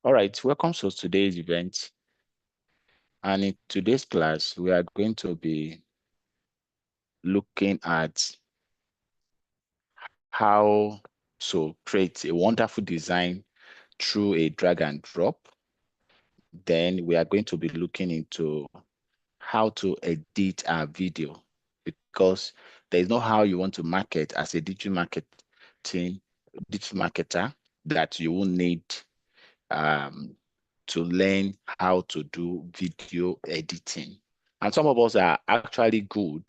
All right, welcome to today's event. And in today's class, we are going to be looking at how to create a wonderful design through a drag and drop. Then we are going to be looking into how to edit our video because there is no how you want to market as a digital marketer that you will need um, to learn how to do video editing. And some of us are actually good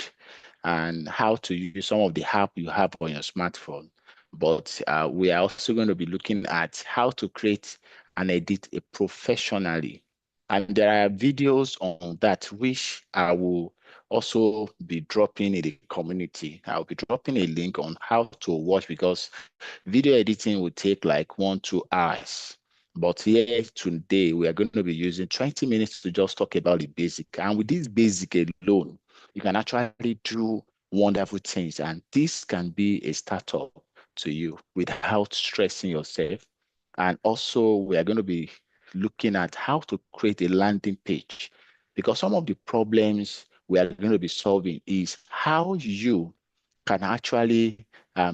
and how to use some of the app you have on your smartphone. But we are also going to be looking at how to create and edit it professionally. And there are videos on that which I will also be dropping in the community. I'll be dropping a link on how to watch because video editing will take like 1, 2 hours. But here today, we are going to be using 20 minutes to just talk about the basic. And with this basic alone, you can actually do wonderful things. And this can be a startup to you without stressing yourself. And also, we are going to be looking at how to create a landing page because some of the problems we are going to be solving is how you can actually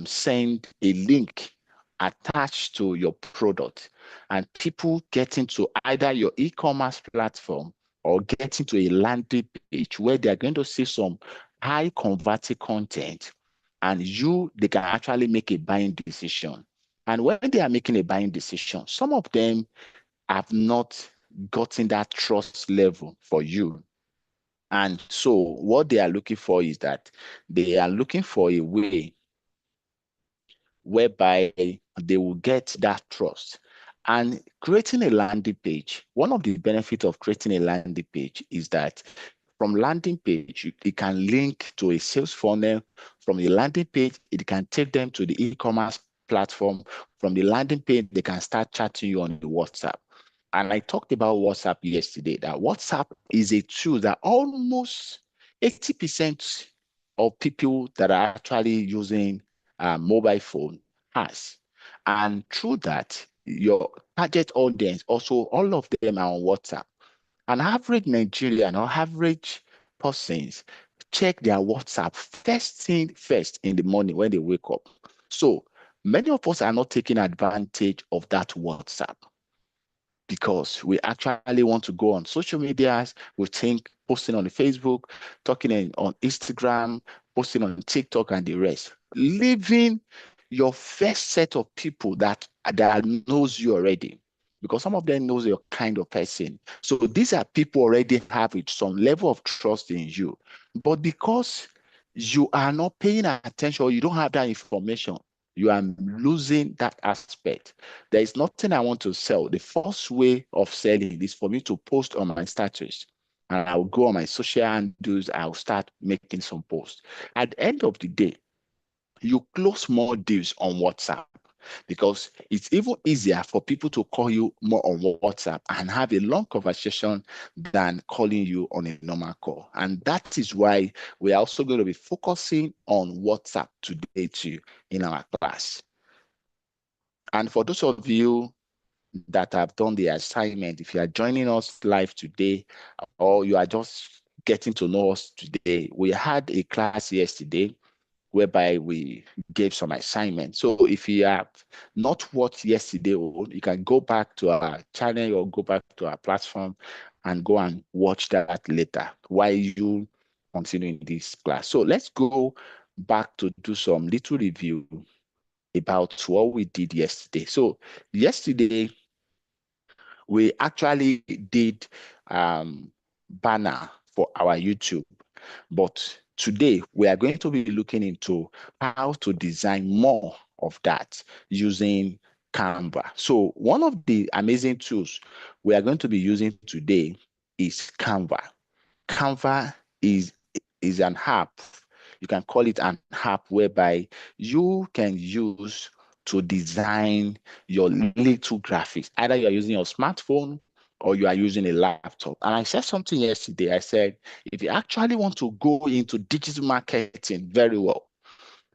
send a link attached to your product and people get into either your e-commerce platform or get into a landing page where they're going to see some high converting content and they can actually make a buying decision. And when they are making a buying decision, some of them have not gotten that trust level for you. And so what they are looking for is that they are looking for a way whereby they will get that trust. And creating a landing page, one of the benefits of creating a landing page is that from landing page, it can link to a sales funnel. From the landing page, it can take them to the e-commerce platform. From the landing page, they can start chatting you on the WhatsApp. And I talked about WhatsApp yesterday, that WhatsApp is a tool that almost 80% of people that are actually using mobile phone has. And through that, your target audience, also all of them are on WhatsApp. An average Nigerian or average persons check their WhatsApp first thing first in the morning when they wake up. So many of us are not taking advantage of that WhatsApp because we actually want to go on social medias. We think posting on the Facebook, on Instagram, posting on TikTok and the rest. Leaving your first set of people that knows you already, because some of them knows your kind of person. So these are people already have it, some level of trust in you. But because you are not paying attention or you don't have that information, you are losing that aspect. There is nothing I want to sell. The first way of selling is for me to post on my status. And I'll go on my social handles, I'll start making some posts. At the end of the day, you close more deals on WhatsApp because it's even easier for people to call you more on WhatsApp and have a long conversation than calling you on a normal call. And that is why we're also going to be focusing on WhatsApp today too in our class. And for those of you that have done the assignment, if you are joining us live today or you are just getting to know us today, we had a class yesterday whereby we gave some assignments. So if you have not watched yesterday, you can go back to our channel or go back to our platform and go and watch that later while you continue in this class. So let's go back to do some little review about what we did yesterday. So yesterday, we actually did banner for our YouTube. But today we are going to be looking into how to design more of that using Canva. So one of the amazing tools we are going to be using today is Canva. Canva is an app. You can call it an app whereby you can use to design your little graphics. Either you are using your smartphone or you are using a laptop. And I said something yesterday. I said, if you actually want to go into digital marketing very well,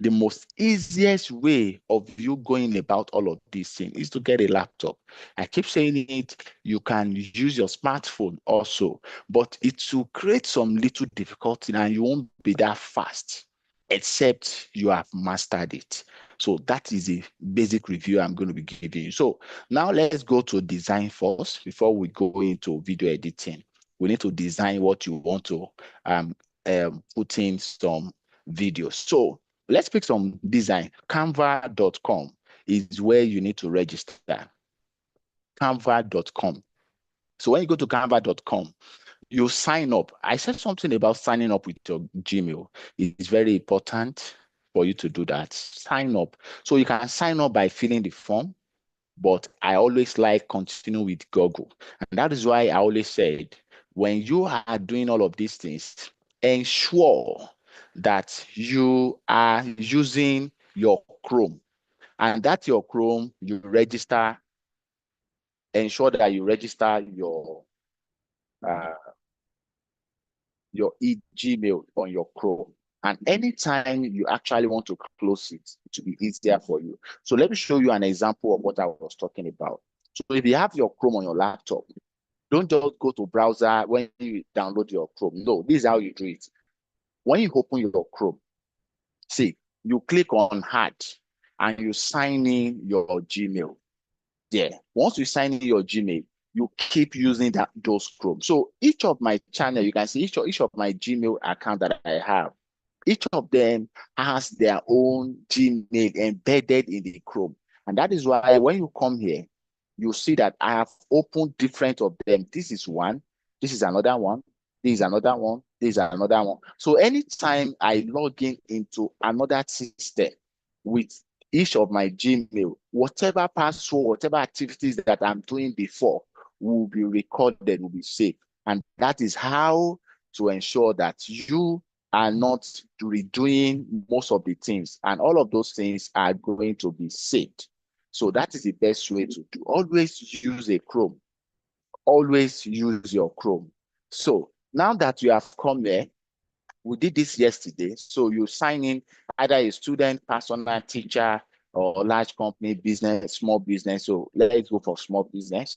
the most easiest way of you going about all of these things is to get a laptop. I keep saying it, you can use your smartphone also, but it will create some little difficulty and you won't be that fast, except you have mastered it. So that is a basic review I'm going to be giving you. So now let's go to design first before we go into video editing. We need to design what you want to put in some videos. So let's pick some design. Canva.com is where you need to register. Canva.com. So when you go to canva.com, you sign up. I said something about signing up with your Gmail. It's very important for you to do that. Sign up. So you can sign up by filling the form, but I always like continue with Google. And that is why I always said, when you are doing all of these things, ensure that you are using your Chrome, and that your Chrome, you register, ensure that you register uh, your Gmail on your Chrome. And anytime you actually want to close it, it will be easier for you. So let me show you an example of what I was talking about. So if you have your Chrome on your laptop, don't just go to browser when you download your Chrome. No, this is how you do it. When you open your Chrome, see, you click on Add and you sign in your Gmail there. Once you sign in your Gmail, you keep using those Chrome. So each of my channel, you can see each of my Gmail account that I have, each of them has their own Gmail embedded in the Chrome. And that is why when you come here, you see that I have opened different of them. This is one, this is another one, this is another one, this is another one. So anytime I log in into another system with each of my Gmail, whatever password, whatever activities that I'm doing before will be recorded, will be saved. And that is how to ensure that you are not redoing most of the things, and all of those things are going to be saved. So that is the best way to do. Always use a Chrome. Always use your Chrome. So now that you have come there, we did this yesterday. So you sign in either a student, personal teacher, or large company, business, small business. So let's go for small business.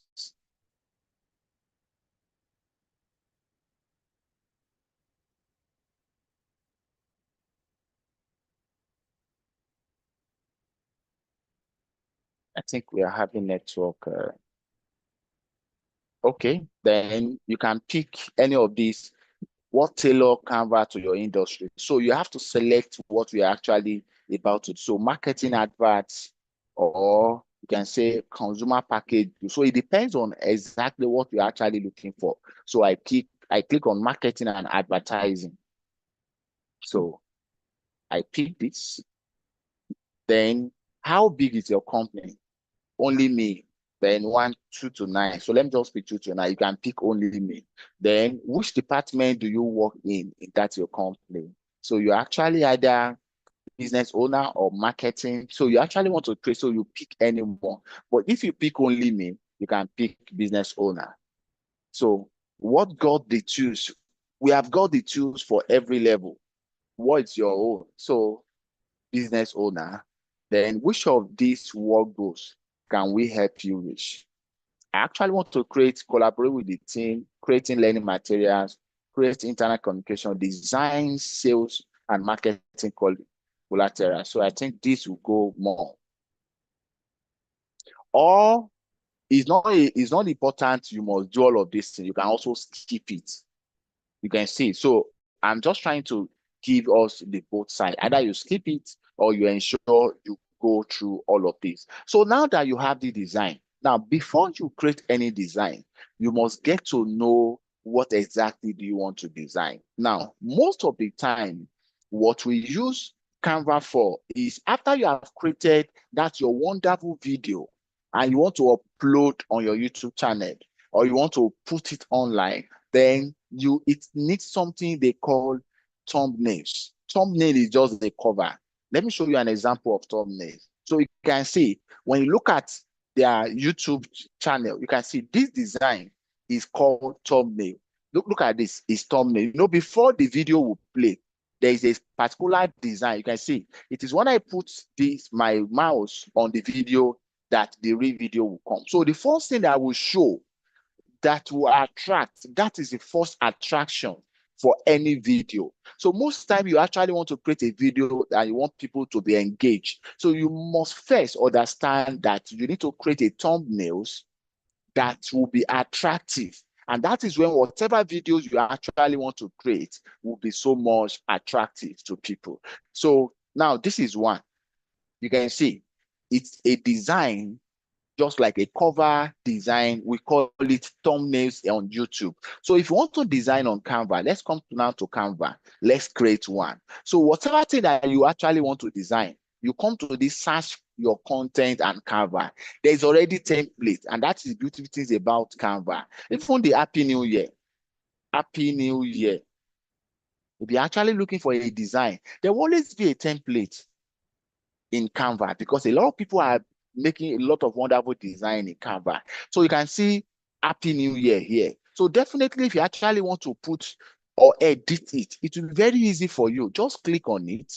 I think we are having network. Okay, then you can pick any of these, what tailor Canva to your industry. So you have to select what we are actually about to do. So marketing adverts, or you can say consumer package. So it depends on exactly what you're actually looking for. So I click on marketing and advertising. So I pick this. Then how big is your company? Only me. Then 2 to 9. So let me just pick 2 to 9. You can pick only me. Then which department do you work in that's your company? So you're actually either business owner or marketing. So you actually want to create, so you pick any one. But if you pick only me, you can pick business owner. So what got the tools? We have got the tools for every level. What's your own? So business owner, then which of these work goals can we help you with? I actually want to collaborate with the team, creating learning materials, create internal communication, design, sales, and marketing collateral. So I think this will go more. Or it's not important you must do all of this thing. You can also skip it. You can see. So I'm just trying to give us the both side. Either you skip it or you ensure you go through all of this. So now that you have the design, now before you create any design, you must get to know what exactly do you want to design. Now, most of the time, what we use Canva for is after you have created that your wonderful video and you want to upload on your YouTube channel or you want to put it online, then it needs something they call thumbnails. Thumbnail is just the cover. Let me show you an example of thumbnails. So you can see when you look at their YouTube channel, you can see this design is called thumbnail. Look at this, is thumbnail. Before the video will play, there is a particular design. You can see it is when I put my mouse on the video that the real video will come. So the first thing that I will show that will attract, that is the first attraction for any video. So most time you actually want to create a video and you want people to be engaged. So you must first understand that you need to create a thumbnails that will be attractive. And that is when whatever videos you actually want to create will be so much attractive to people. So now this is one. You can see it's a design just like a cover design. We call it thumbnails on YouTube. So if you want to design on Canva, let's come now to Canva. Let's create one. So whatever thing that you actually want to design, you come to this search your content and Canva. There's already template, and that is the beautiful things about Canva. Even the Happy New Year. Happy New Year. If you're actually looking for a design, there will always be a template in Canva because a lot of people are making a lot of wonderful design in Canva. So you can see Happy New Year here. So definitely if you actually want to put or edit it, it will be very easy for you. Just click on it.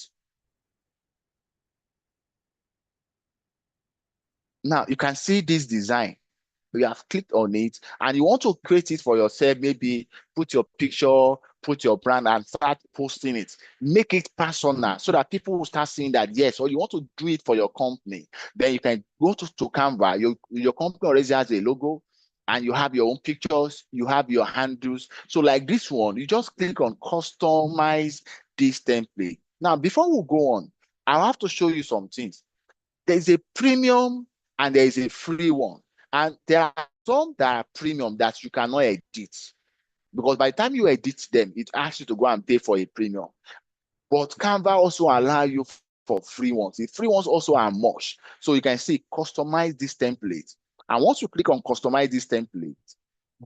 Now you can see this design. You have clicked on it and you want to create it for yourself, maybe put your picture, put your brand and start posting it. Make it personal so that people will start seeing that, yes, or you want to do it for your company. Then you can go to Canva. Your company already has a logo and you have your own pictures, you have your handles. So like this one, you just click on customize this template. Now, before we go on, I'll have to show you some things. There's a premium and there is a free one. And there are some that are premium that you cannot edit because by the time you edit them, it asks you to go and pay for a premium. But Canva also allow you for free ones. The free ones also are much. So you can see customize this template. And once you click on customize this template,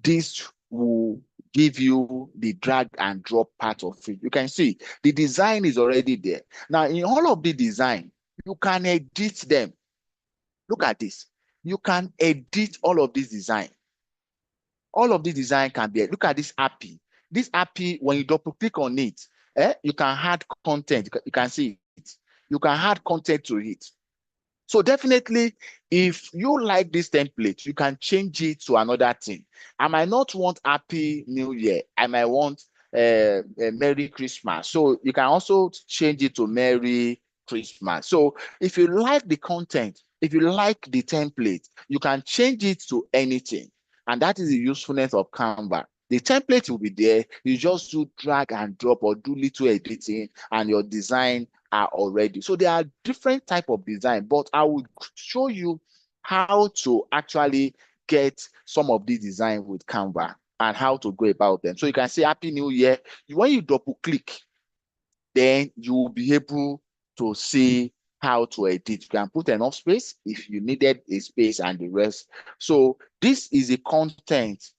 this will give you the drag and drop part of it. You can see the design is already there. Now, in all of the design, you can edit them. Look at this. You can edit all of this design. All of this design can be, look at this API. This API, when you double click on it, you can add content. You can see it. You can add content to it. So definitely, if you like this template, you can change it to another thing. I might not want Happy New Year. I might want Merry Christmas. So you can also change it to Merry Christmas. So if you like the content, if you like the template, you can change it to anything. And that is the usefulness of Canva. The template will be there. You just do drag and drop or do little editing and your design are already. So there are different type of design, but I will show you how to actually get some of these design with Canva and how to go about them. So you can say Happy New Year. When you double click, then you will be able to see how to edit. You can put enough space if you needed a space and the rest. So this is a content,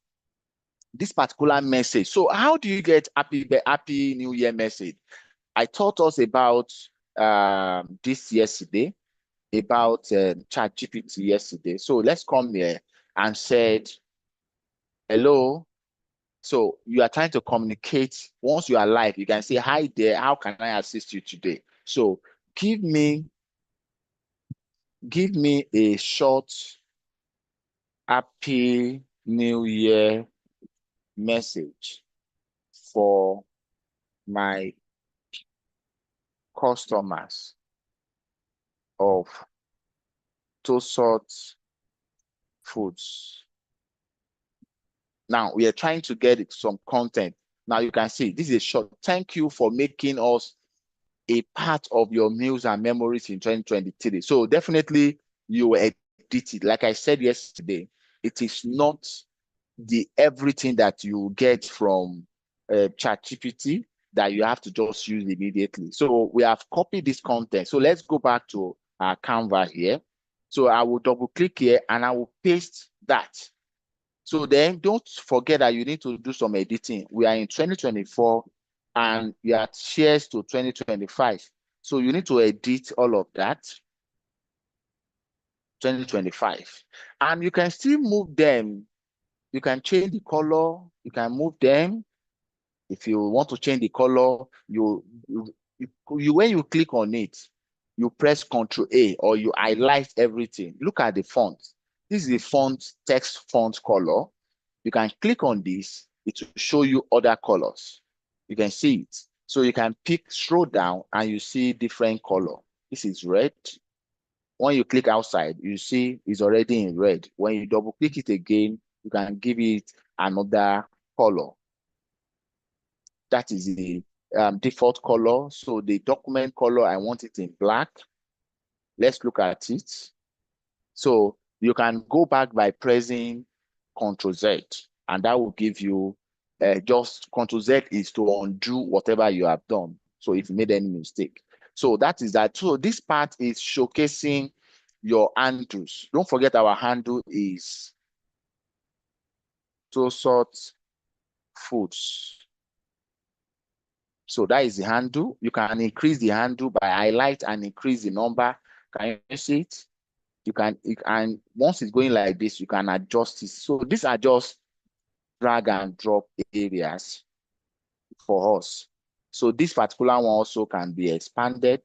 this particular message. So how do you get happy New Year message? I taught us about this yesterday, about ChatGPT yesterday. So let's come here and said, hello. So you are trying to communicate. Once you are live, you can say, hi there, how can I assist you today? So give me a short Happy New Year message for my customers of Tosort Foods. Now we are trying to get some content. Now you can see this is a short. Thank you for making us a part of your meals and memories in 2023. So definitely you will edit it. Like I said yesterday, it is not the everything that you get from ChatGPT that you have to just use immediately. So we have copied this content. So let's go back to our Canva here. So I will double click here and I will paste that. So then don't forget that you need to do some editing. We are in 2024 and we are shares to 2025. So you need to edit all of that, 2025. And you can still move them. You can change the color. You can move them. If you want to change the color, when you click on it, you press Ctrl A or you highlight everything. Look at the font. This is the font, text font color. You can click on this, it will show you other colors. You can see it. So you can pick, scroll down, and you see different color. This is red. When you click outside, you see it's already in red. When you double click it again, you can give it another color. That is the default color. So the document color, I want it in black. Let's look at it. So you can go back by pressing Ctrl Z, and that will give you just Ctrl Z is to undo whatever you have done. So if you made any mistake. So that is that. So this part is showcasing your handles. Don't forget our handle is to sort foods. So that is the handle. You can increase the handle by highlight and increase the number. Can you see it? And once it's going like this, you can adjust it. So these are just drag and drop areas for us. So this particular one also can be expanded,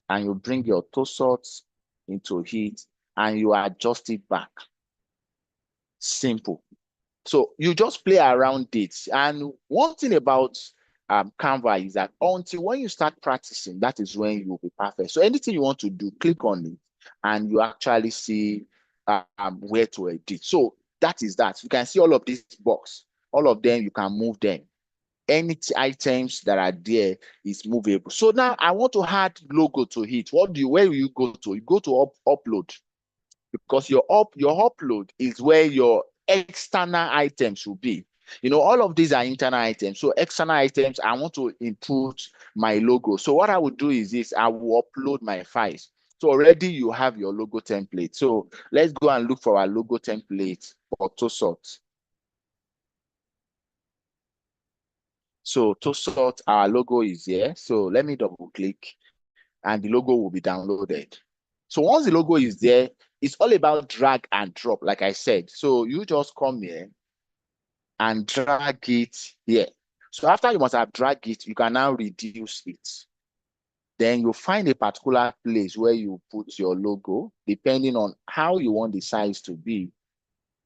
and you bring your toe sorts into it and you adjust it back. Simple. So you just play around it. And one thing about Canva is that until when you start practicing, that is when you will be perfect. So anything you want to do, click on it, and you actually see where to edit. So that is that. You can see all of this box. All of them, you can move them. Any items that are there is movable. So now I want to add logo to it. Where will you go to? You go to upload, because your upload is where your external items will be. You know, all of these are internal items. So external items, I want to input my logo. So what I would do is this, I will upload my files. So already you have your logo template. So let's go and look for our logo template for TOSOT. So TOSOT, our logo is here. So let me double click and the logo will be downloaded. So once the logo is there, it's all about drag and drop, like I said. So you just come here and drag it here. So after you must have dragged it, you can now reduce it. Then you find a particular place where you put your logo, depending on how you want the size to be.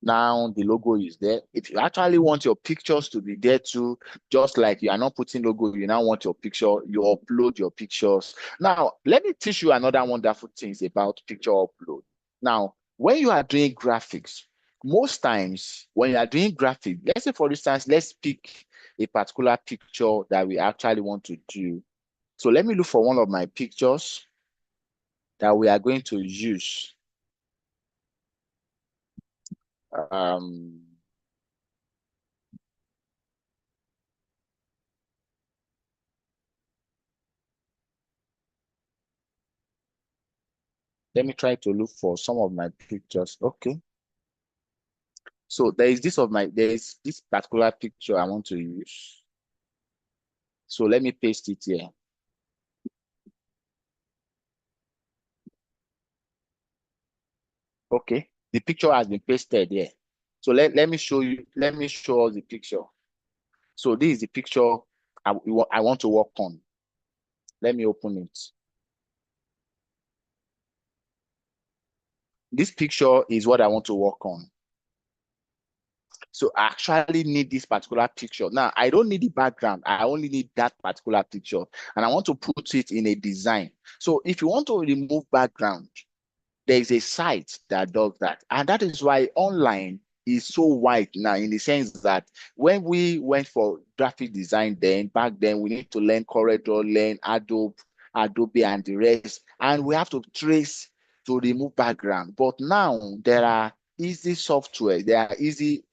Now the logo is there. If you actually want your pictures to be there too, just like you are not putting logo, you now want your picture, you upload your pictures. Now, let me teach you another wonderful things about picture upload. Now, when you are doing graphics, most times when you are doing graphics, let's say for instance, let's pick a particular picture that we actually want to do. So let me look for one of my pictures that we are going to use. Um, Let me try to look for some of my pictures. Okay. So there is this particular picture I want to use. So let me paste it here. Okay. The picture has been pasted here. So let me show you, let me show us the picture. So this is the picture I want to work on. Let me open it. This picture is what I want to work on. So I actually need this particular picture. Now, I don't need the background. I only need that particular picture. And I want to put it in a design. So if you want to remove background, there is a site that does that. And that is why online is so wide now, in the sense that when we went for graphic design back then, we need to learn Corridor, learn Adobe and the rest. And we have to trace to remove background. But now there are easy software, there are easy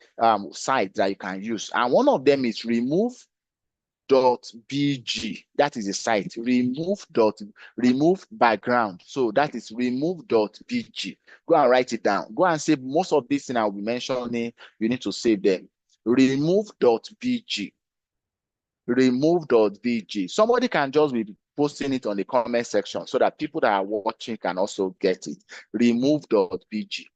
sites that you can use. And one of them is remove.bg. That is a site. Remove background. So that is remove.bg. Go and write it down. Go and save most of these things I'll be mentioning. You need to save them. Remove.bg. Remove.bg. Somebody can just be posting it on the comment section so that people that are watching can also get it. Remove.bg.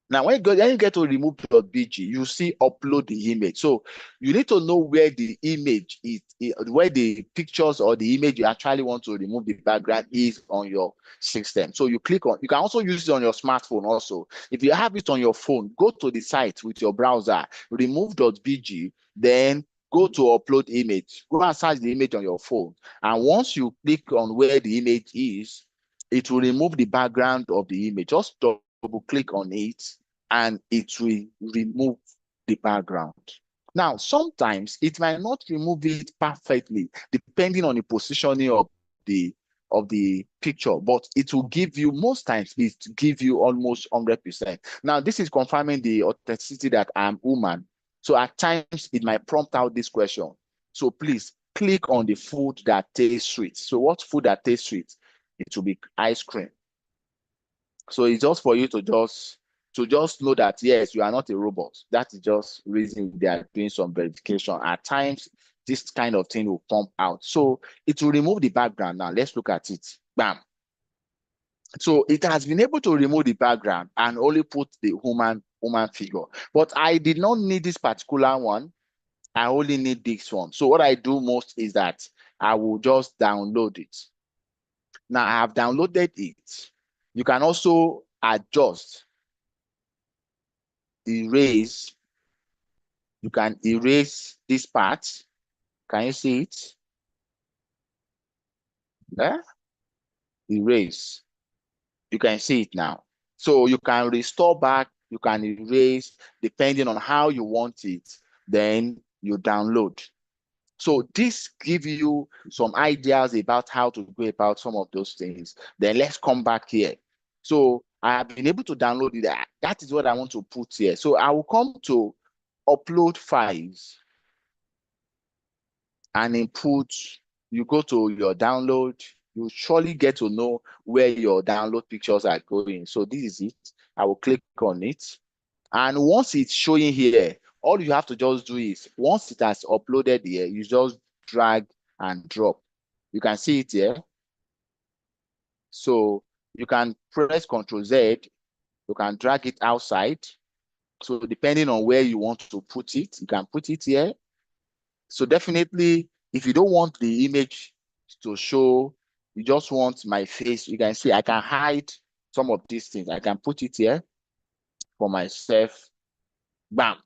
Now, when you get to remove.bg, you see upload the image. So you need to know where the image is, where the pictures or the image you actually want to remove the background is on your system. So you click on, you can also use it on your smartphone also. If you have it on your phone, go to the site with your browser, remove.bg, then go to upload image. Go and search the image on your phone. And once you click on where the image is, it will remove the background of the image. Just double click on it and it will remove the background. Now, sometimes it might not remove it perfectly, depending on the positioning of the picture, but it will give you, most times it give you almost 100%. Now, this is confirming the authenticity that I'm human. So at times it might prompt out this question. So please click on the food that tastes sweet. So what food that tastes sweet? It will be ice cream. So it's just for you to just know that yes, you are not a robot. That is just reason they are doing some verification. At times, this kind of thing will pump out. So it will remove the background. Now let's look at it. Bam. So it has been able to remove the background and only put the human figure. But I did not need this particular one. I only need this one. So what I do most is that I will just download it. Now I have downloaded it. You can also adjust, erase. You can erase this part. Can you see it? Yeah? Erase. You can see it now. So you can restore back, you can erase, depending on how you want it. Then you download. So this gives you some ideas about how to go about some of those things. Then let's come back here. So I have been able to download it. That is what I want to put here. So I will come to upload files and input. You go to your download, you surely get to know where your download pictures are going. So this is it. I will click on it. And once it's showing here, all you have to just do is, once it has uploaded here, you just drag and drop. You can see it here. So you can press Ctrl Z, you can drag it outside. So depending on where you want to put it, you can put it here. So definitely, if you don't want the image to show, you just want my face, you can see I can hide some of these things. I can put it here for myself. Bam.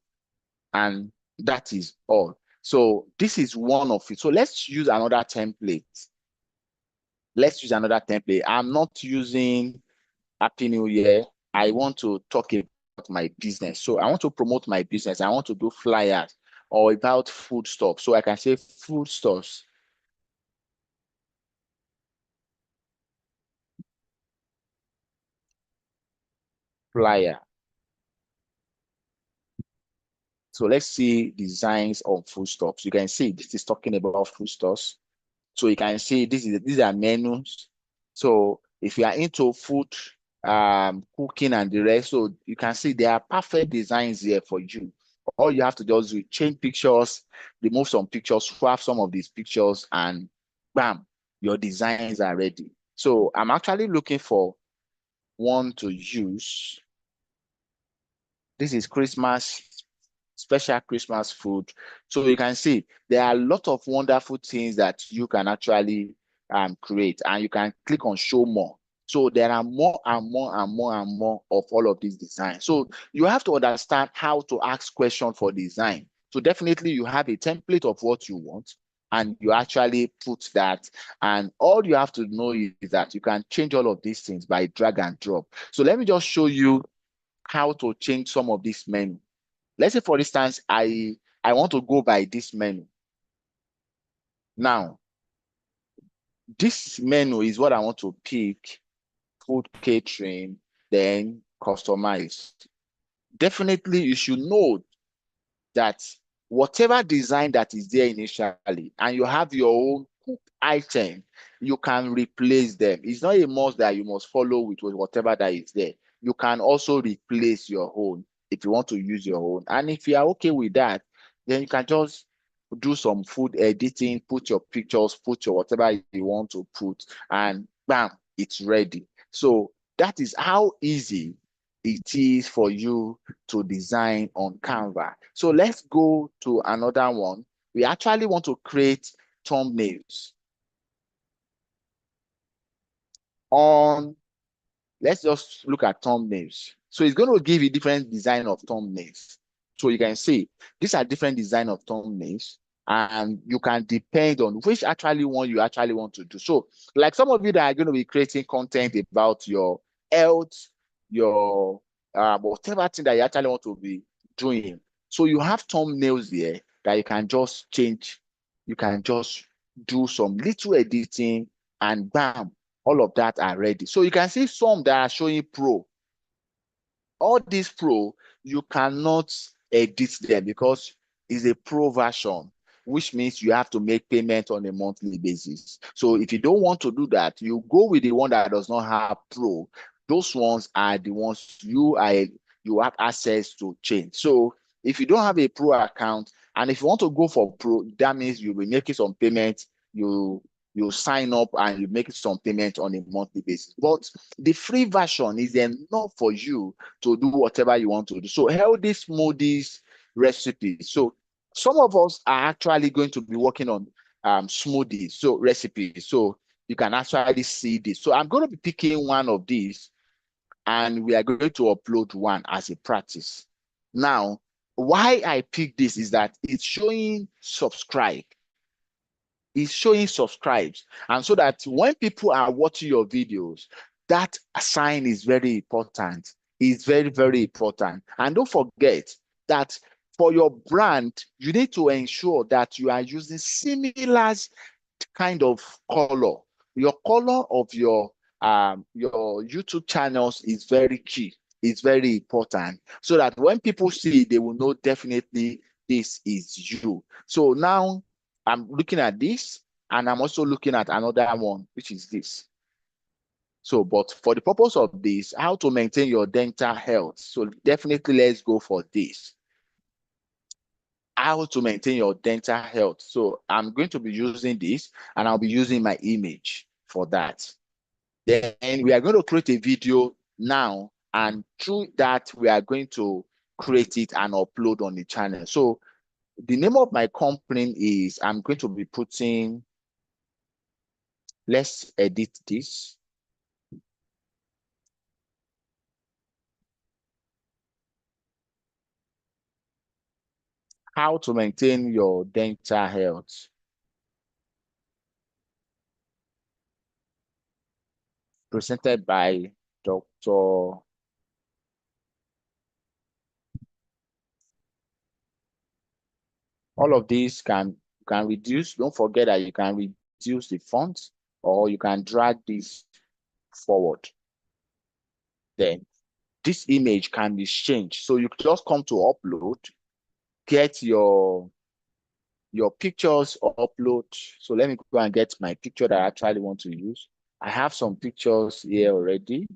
And that is all. So this is one of it. So let's use another template. Let's use another template. I'm not using Happy New Year. I want to talk about my business. So I want to promote my business. I want to do flyers or about food stuff. So I can say food stuffs, flyer. So let's see designs of food stuffs. You can see this is talking about food stuffs. So you can see these are menus. So if you are into food, cooking and the rest, so you can see there are perfect designs here for you. All you have to just do, change pictures, remove some pictures, swap some of these pictures, and bam, your designs are ready. So I'm actually looking for one to use. This is Christmas, special Christmas food. So you can see there are a lot of wonderful things that you can actually create, and you can click on show more. So there are more and more and more and more of all of these designs. So you have to understand how to ask questions for design. So definitely you have a template of what you want and you actually put that. And all you have to know is that you can change all of these things by drag and drop. So let me just show you how to change some of this menu. Let's say, for instance, I want to go by this menu. Now, this menu is what I want to pick, food catering, then customize. Definitely, you should know that whatever design that is there initially, and you have your own cook item, you can replace them. It's not a must that you must follow with whatever that is there. You can also replace your own if you want to use your own. And if you are okay with that, then you can just do some food editing, put your pictures, put your whatever you want to put, and bam, it's ready. So that is how easy it is for you to design on Canva. So let's go to another one. We actually want to create thumbnails on, let's just look at thumbnails. So it's going to give you different design of thumbnails. So you can see these are different design of thumbnails, and you can depend on which actually one you actually want to do. So like some of you that are going to be creating content about your health, your whatever thing that you actually want to be doing. So you have thumbnails there that you can just change. You can just do some little editing and bam, all of that are ready. So you can see some that are showing pro. All these pro, you cannot edit them because it's a pro version, which means you have to make payment on a monthly basis. So if you don't want to do that, you go with the one that does not have pro. Those ones are the ones you have access to change. So if you don't have a pro account, and if you want to go for pro, that means you'll be making some payments. You sign up and you make some payment on a monthly basis. But the free version is enough for you to do whatever you want to do. So healthy smoothies recipes. So some of us are actually going to be working on smoothies, so recipes. So you can actually see this. So I'm going to be picking one of these, and we are going to upload one as a practice. Now, why I picked this is that it's showing subscribe. Is showing subscribes, and so that when people are watching your videos, that sign is very important. It's very, very important. And don't forget that for your brand, you need to ensure that you are using similar kind of color. Your color of your YouTube channels is very key. It's very important, so that when people see, they will know definitely this is you. So now I'm looking at this, and I'm also looking at another one, which is this. So, but for the purpose of this, how to maintain your dental health. So definitely let's go for this. How to maintain your dental health. So I'm going to be using this, and I'll be using my image for that. Then we are going to create a video now, and through that, we are going to create it and upload on the channel. So the name of my company is, I'm going to be putting, let's edit this. How to maintain your dental health. Presented by Dr. All of these can reduce. Don't forget that you can reduce the font, or you can drag this forward. Then this image can be changed. So you just come to upload, get your pictures upload. So let me go and get my picture that I actually want to use. I have some pictures here already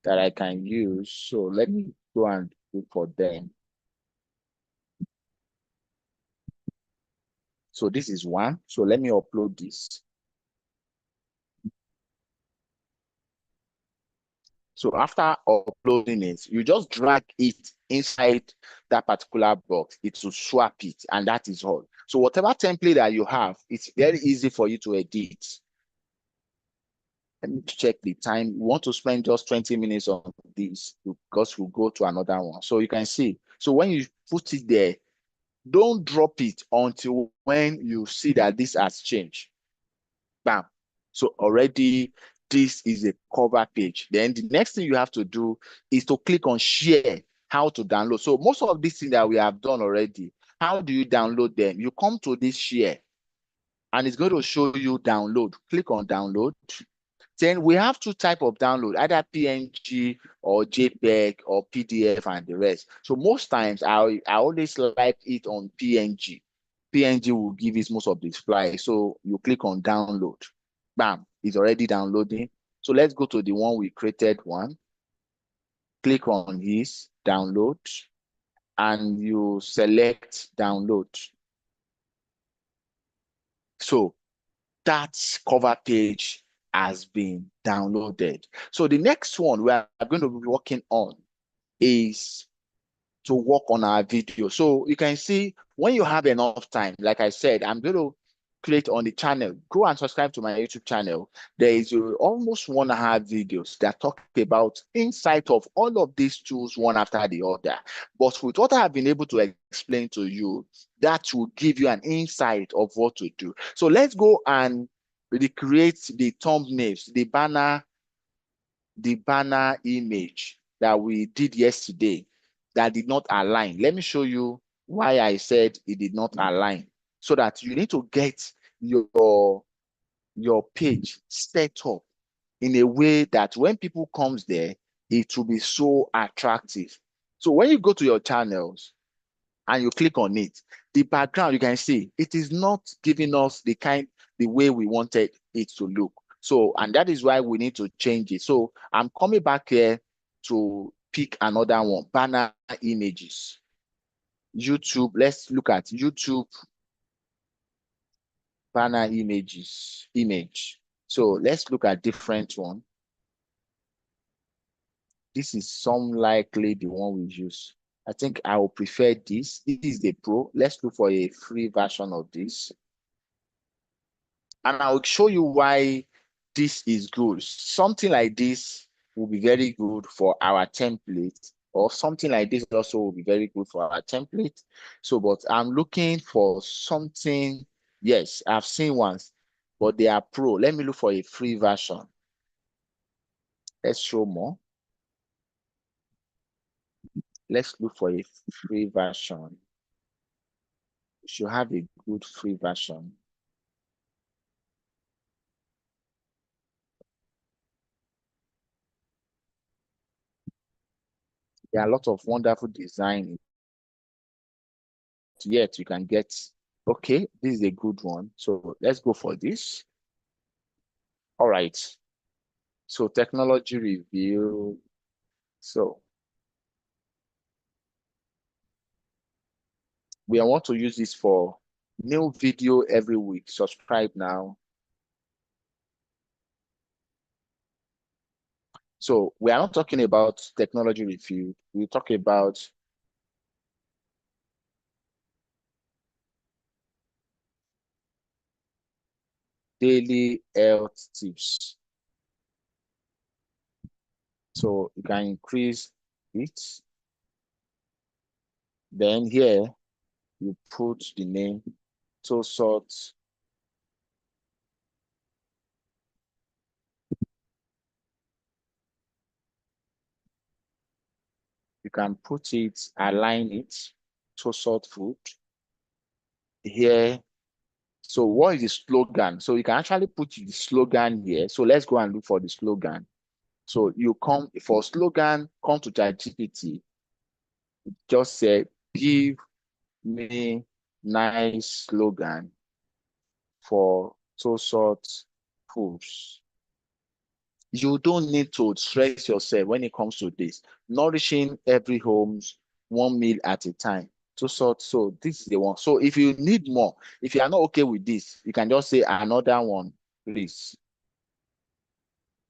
that I can use. So let me go and look for them. So this is one. So let me upload this. So after uploading it, you just drag it inside that particular box. It will swap it, and that is all. So whatever template that you have, it's very easy for you to edit. Let me check the time. We want to spend just 20 minutes on this because we'll go to another one. So you can see. So when you put it there, don't drop it until when you see that this has changed. Bam. So already this is a cover page. Then the next thing you have to do is to click on share, how to download. So most of these things that we have done already, how do you download them? You come to this share, and it's going to show you download. Click on download. Then we have two types of download, either PNG or JPEG or PDF and the rest. So most times I always like it on PNG. PNG will give us most of the supply. So you click on download. Bam, it's already downloading. So let's go to the one we created one. Click on this, download, and you select download. So that cover page has been downloaded. So the next one we are going to be working on is to work on our video. So you can see when you have enough time, like I said, I'm going to create on the channel. Go and subscribe to my YouTube channel. There is almost 1.5 videos that talk about insight of all of these tools one after the other. But with what I have been able to explain to you, that will give you an insight of what to do. So let's go and recreate the thumbnails, the banner image that we did yesterday that did not align. Let me show you why I said it did not align, so that you need to get your page set up in a way that when people comes there, it will be so attractive. So when you go to your channels and you click on it, the background, you can see it is not giving us the way we wanted it to look. So, and that is why we need to change it. So I'm coming back here to pick another one, banner images. YouTube, let's look at YouTube banner image. So let's look at different one. This is some likely the one we use. I think I will prefer this. This is the pro. Let's look for a free version of this. And I'll show you why this is good. Something like this will be very good for our template, or something like this also will be very good for our template. So, but I'm looking for something. Yes, I've seen ones, but they are pro. Let me look for a free version. Let's show more. Let's look for a free version. We should have a good free version. There are a lot of wonderful design, yet you can get, okay, this is a good one. So let's go for this. All right. So technology review. So we want to use this for new video every week. Subscribe now. So we are not talking about technology review. We talk about daily health tips. So you can increase it. Then here you put the name, so sort. You can put it, align it, so sort food. Here, so what is the slogan? So you can actually put the slogan here. So let's go and look for the slogan. So you come for slogan, come to ChatGPT, just say, give me nice slogan for so sort foods. You don't need to stress yourself when it comes to this. Nourishing every home's one meal at a time. So this is the one. So if you need more, if you are not okay with this, you can just say another one, please.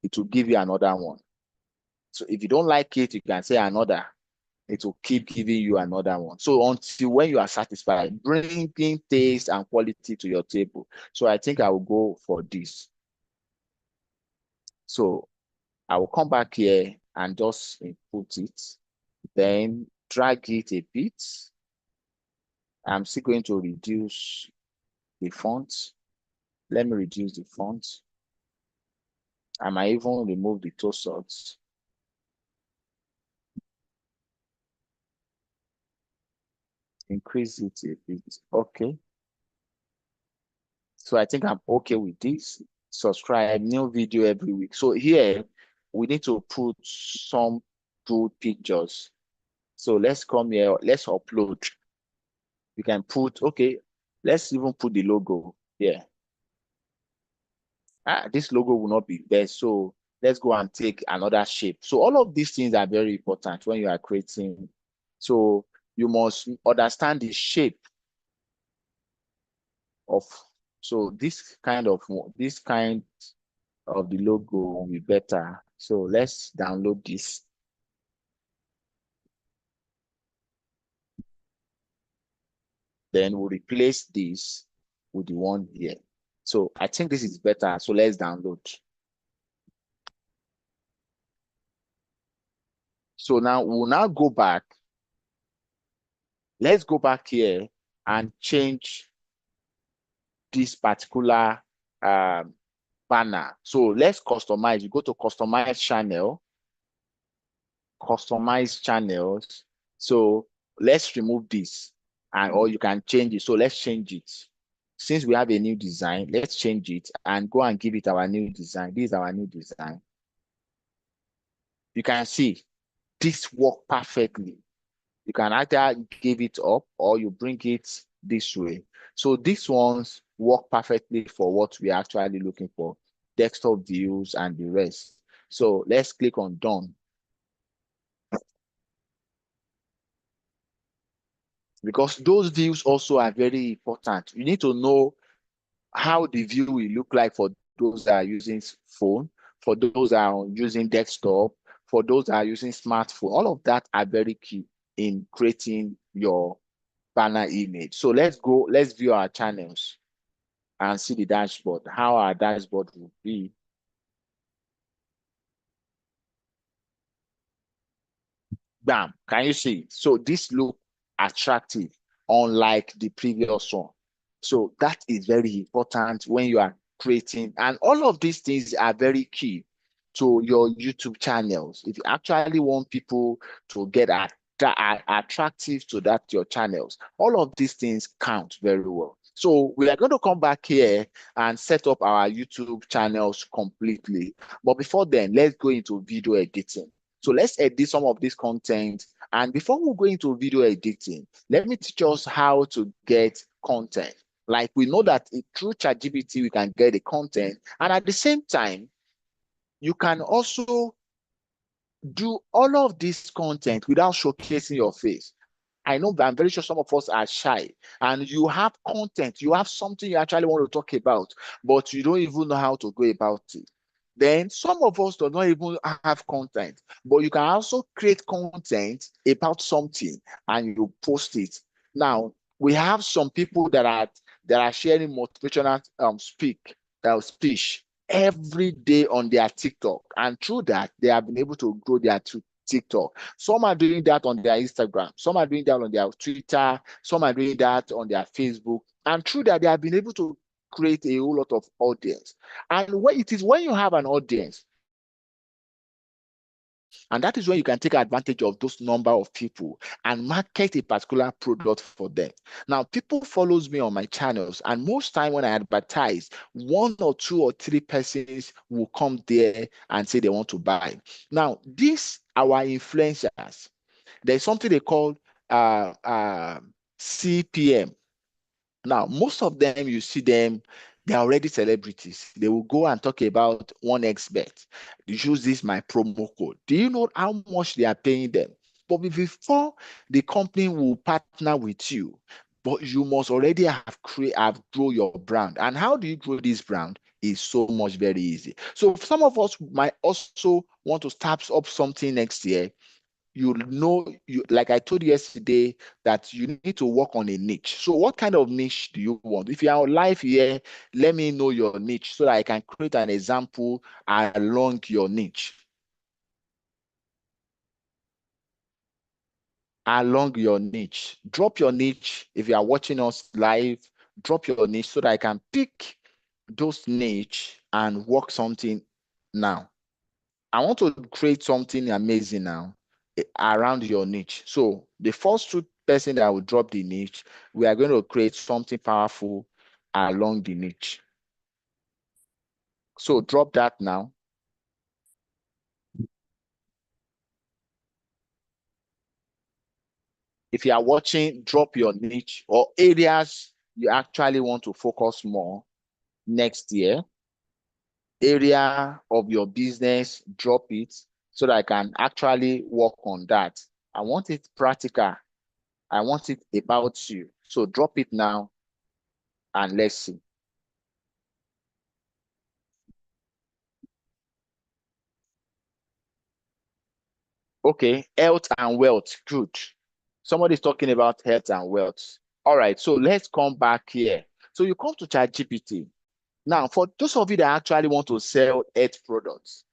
It will give you another one. So if you don't like it, you can say another. It will keep giving you another one. So until when you are satisfied, bringing taste and quality to your table. So I think I will go for this. So I will come back here and just input it, then drag it a bit. I'm still going to reduce the font. Let me reduce the font. I might even remove the toe sorts. Increase it a bit. Okay. So I think I'm okay with this. Subscribe, new video every week. So here we need to put some good pictures. So let's come here, let's upload. You can put, okay, let's even put the logo here. This logo will not be best. So let's go and take another shape. So all of these things are very important when you are creating. So you must understand the shape of, so this kind of the logo will be better. So let's download this. Then we'll replace this with the one here. So I think this is better. So let's download. So now we'll now go back. Let's go back here and change this particular banner. So let's customize. You go to customize channel, customize channels. So let's remove this, and or you can change it. So let's change it. Since we have a new design, let's change it and go and give it our new design. This is our new design. You can see this work perfectly. You can either give it up or you bring it this way. So these ones work perfectly for what we're actually looking for, desktop views and the rest. So let's click on done. Because those views also are very important. You need to know how the view will look like for those that are using phone, for those that are using desktop, for those that are using smartphone. All of that are very key in creating your banner image. So let's view our channels and see the dashboard, how our dashboard will be. Bam, can you see? So this look attractive, unlike the previous one. So that is very important when you are creating, and all of these things are very key to your YouTube channels. If you actually want people to get attractive to that your channels, all of these things count very well. So we are going to come back here and set up our YouTube channels completely. But before then, let's go into video editing. So let's edit some of this content. And before we go into video editing, let me teach us how to get content. Like we know that through ChatGPT, we can get the content. And at the same time, you can also do all of this content without showcasing your face. I know that I'm very sure some of us are shy and you have content, you have something you actually want to talk about, but you don't even know how to go about it. Then some of us do not even have content, but you can also create content about something and you post it. Now, we have some people that are sharing motivational speech every day on their TikTok. And through that, they have been able to grow their TikTok. Some are doing that on their Instagram. Some are doing that on their Twitter. Some are doing that on their Facebook. And through that, they have been able to create a whole lot of audience. And when you have an audience, and that is when you can take advantage of those number of people and market a particular product for them. Now, people follows me on my channels, and most time when I advertise, one or two or three persons will come there and say they want to buy. Now, these our influencers. There's something they call CPM. Now, most of them, you see them, they're already celebrities. They will go and talk about 1xBet. Use this my promo code. Do you know how much they are paying them? But before the company will partner with you, but you must already have grow your brand. And how do you grow this brand? Is so much very easy. So some of us might also want to start up something next year. You know, you like I told you yesterday that you need to work on a niche. So what kind of niche do you want? If you are live here, let me know your niche so that I can create an example along your niche. Along your niche. Drop your niche. If you are watching us live, drop your niche so that I can pick those niche and work something now. I want to create something amazing now around your niche. So the first two person that will drop the niche, we are going to create something powerful along the niche. So drop that now. If you are watching, drop your niche or areas you actually want to focus more next year. Area of your business, drop it so that I can actually work on that. I want it practical. I want it about you. So drop it now and let's see. Okay, health and wealth. Good. Somebody's talking about health and wealth. All right, so let's come back here. So you come to ChatGPT. Now, for those of you that actually want to sell health products,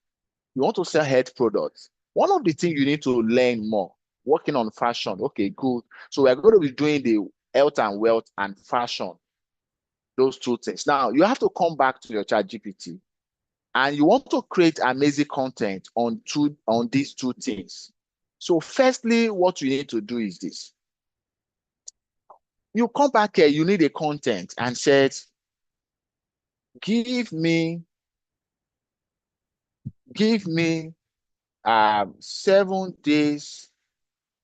you want to sell health products, one of the things you need to learn more, working on fashion. Okay, good. So we're going to be doing the health and wealth and fashion, those two things. Now, you have to come back to your ChatGPT and you want to create amazing content on these two things. So firstly, what you need to do is this. You come back here, you need a content and said, give me, give me 7 days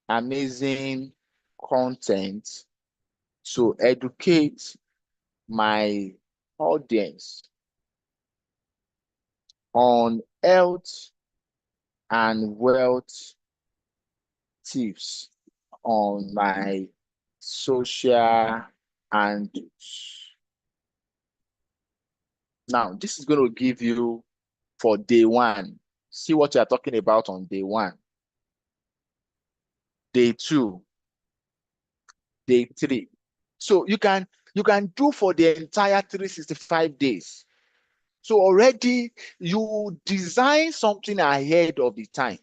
amazing content to educate my audience on health and wealth tips on my social handles. Now, this is going to give you for day one. See what you're talking about on day one, day two, day three. So you can do for the entire 365 days. So already you design something ahead of the time.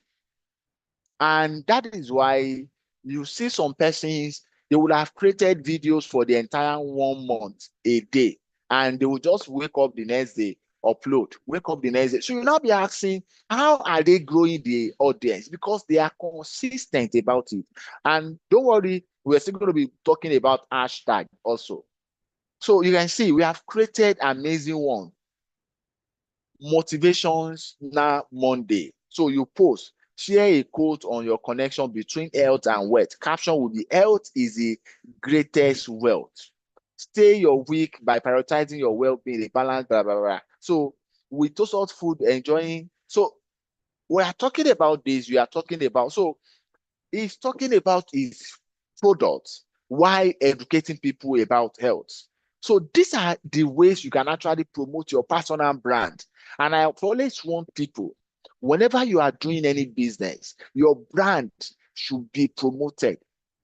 And that is why you see some persons, they will have created videos for the entire 1 month a day. And they will just wake up the next day, upload, wake up the next day. So you'll now be asking, how are they growing the audience? Because they are consistent about it. And don't worry, we're still going to be talking about hashtag also. So you can see we have created amazing one. Motivations now Monday. So you post, share a quote on your connection between health and wealth. Caption will be health is the greatest wealth. Stay your week by prioritizing your well-being, a balance, blah, blah, blah. So with toast out food, enjoying. So we are talking about this, we are talking about, so he's talking about his products while educating people about health. So these are the ways you can actually promote your personal brand. And I always want people, whenever you are doing any business, your brand should be promoted.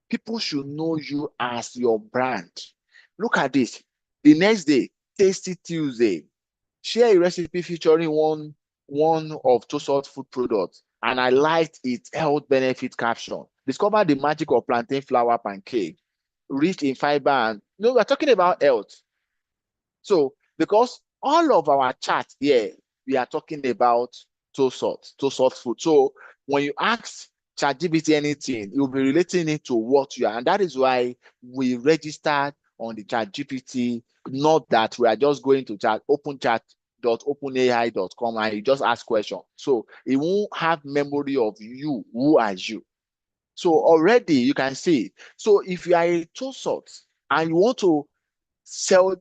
People should know you as your brand. Look at this. The next day, Tasty Tuesday. Share a recipe featuring one of Tosalt food products, and I liked its health benefit caption. Discover the magic of plantain flour pancake, rich in fiber, and we're talking about health. So because all of our chat here, we are talking about Tosalt food. So when you ask ChatGPT anything, you'll be relating it to what you are, and that is why we registered on the ChatGPT. Not that we are just going to chat open chat.openai.com and you just ask questions. So it won't have memory of you. Who are you? So already you can see. So if you are a Tosalt and you want to sell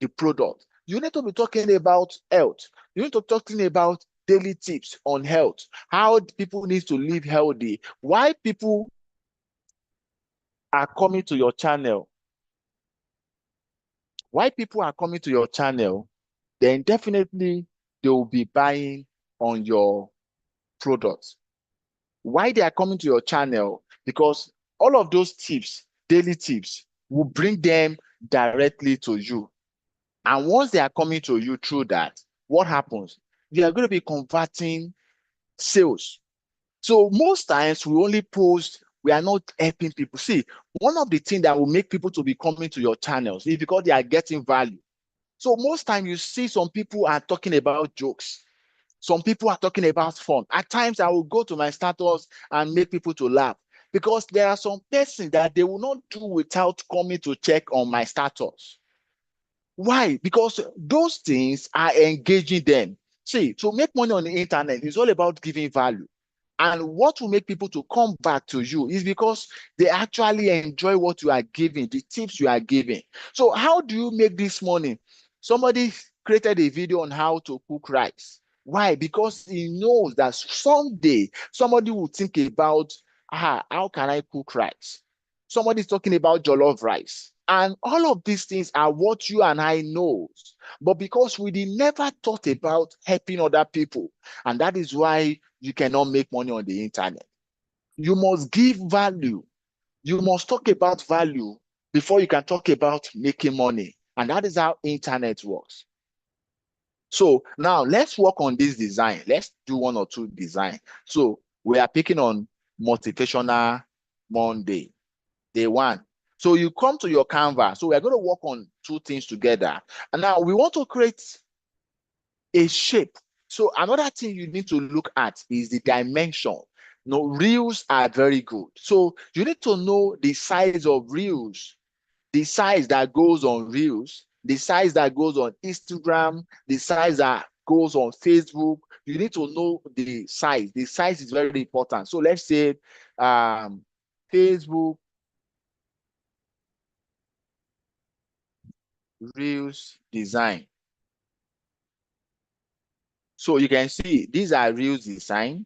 the product, you need to be talking about health. You need to be talking about daily tips on health, how people need to live healthy, why people are coming to your channel, then definitely they will be buying on your products. Why they are coming to your channel? Because all of those tips, daily tips, will bring them directly to you. And once they are coming to you through that, what happens? You are going to be converting sales. So most times we only post, we are not helping people. See, one of the things that will make people to be coming to your channels is because they are getting value. So most time you see some people are talking about jokes. Some people are talking about fun. At times I will go to my status and make people to laugh because there are some persons that they will not do without coming to check on my status. Why? Because those things are engaging them. See, to make money on the internet is all about giving value. And what will make people to come back to you is because they actually enjoy what you are giving, the tips you are giving. So how do you make this money? Somebody created a video on how to cook rice. Why? Because he knows that someday somebody will think about, how can I cook rice? Somebody's talking about jollof rice. And all of these things are what you and I know. But because we did never thought about helping other people, and that is why you cannot make money on the internet. You must give value. You must talk about value before you can talk about making money. And that is how internet works. So now let's work on this design. Let's do one or two design. So we are picking on motivational Monday, day one. So you come to your Canva. So we're going to work on two things together. And now we want to create a shape. So another thing you need to look at is the dimension. No, reels are very good. So you need to know the size of reels, the size that goes on reels, the size that goes on Instagram, the size that goes on Facebook. You need to know the size. The size is very important. So let's say Facebook reels design. So you can see these are reels design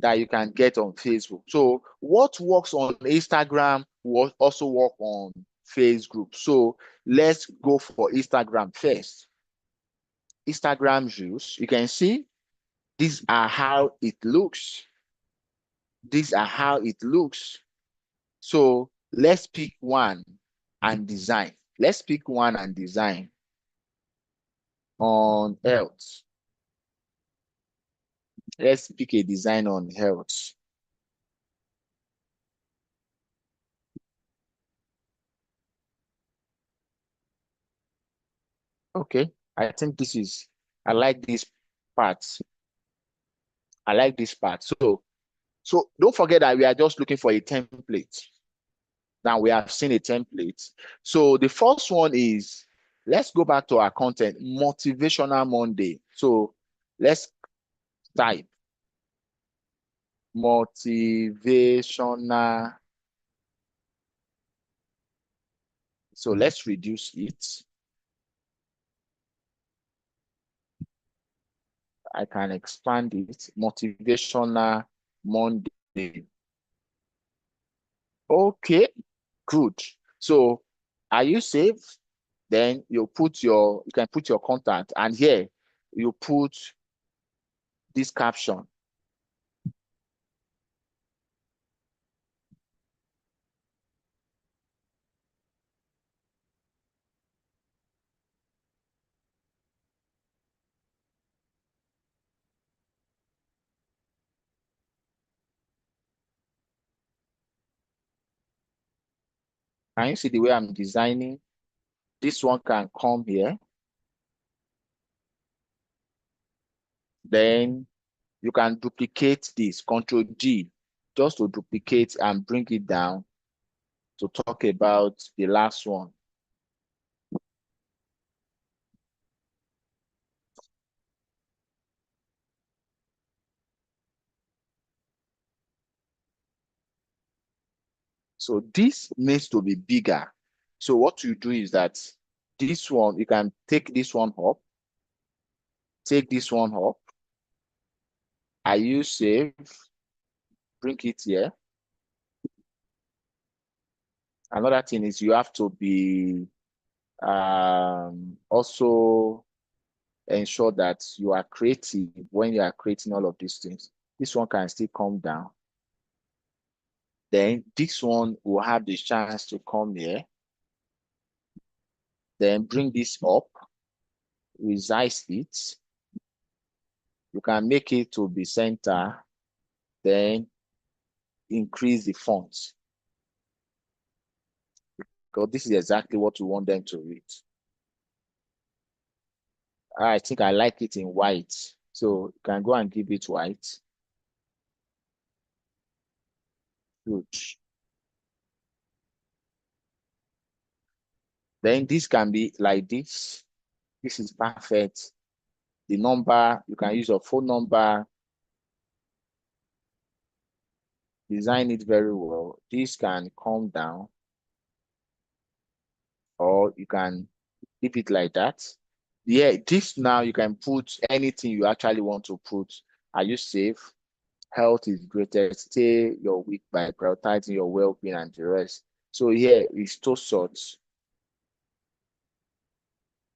that you can get on Facebook. So what works on Instagram will also work on Facebook. So let's go for Instagram first. Instagram reels, you can see these are how it looks. These are how it looks. So let's pick one and design. Let's pick one and design on health. Let's pick a design on health. Okay, I think this is, I like this part. I like this part. So don't forget that we are just looking for a template. Now we have seen a template. So the first one is, let's go back to our content, motivational Monday. So let's type motivational. So let's reduce it. I can expand it. Motivational Monday. Okay, good. So are you safe? Then you can put your contact, and here you put this caption. Can you see the way I'm designing? This one can come here. Then you can duplicate this, Control D, just to duplicate and bring it down to talk about the last one. So this needs to be bigger. So what you do is that this one, you can take this one up, take this one up. I use save, bring it here. Another thing is you have to be also ensure that you are creative when you are creating all of these things. This one can still come down. Then this one will have the chance to come here. Then bring this up, resize it. You can make it to be center, then increase the font. Because this is exactly what we want them to read. I think I like it in white. So you can go and give it white. Good. Then this can be like this. This is perfect. The number, you can use your phone number, design it very well. This can come down, or you can keep it like that. Yeah, this now you can put anything you actually want to put. Are you safe? Health is greatest. Stay your week by prioritizing your well-being and the rest. So here is two sorts.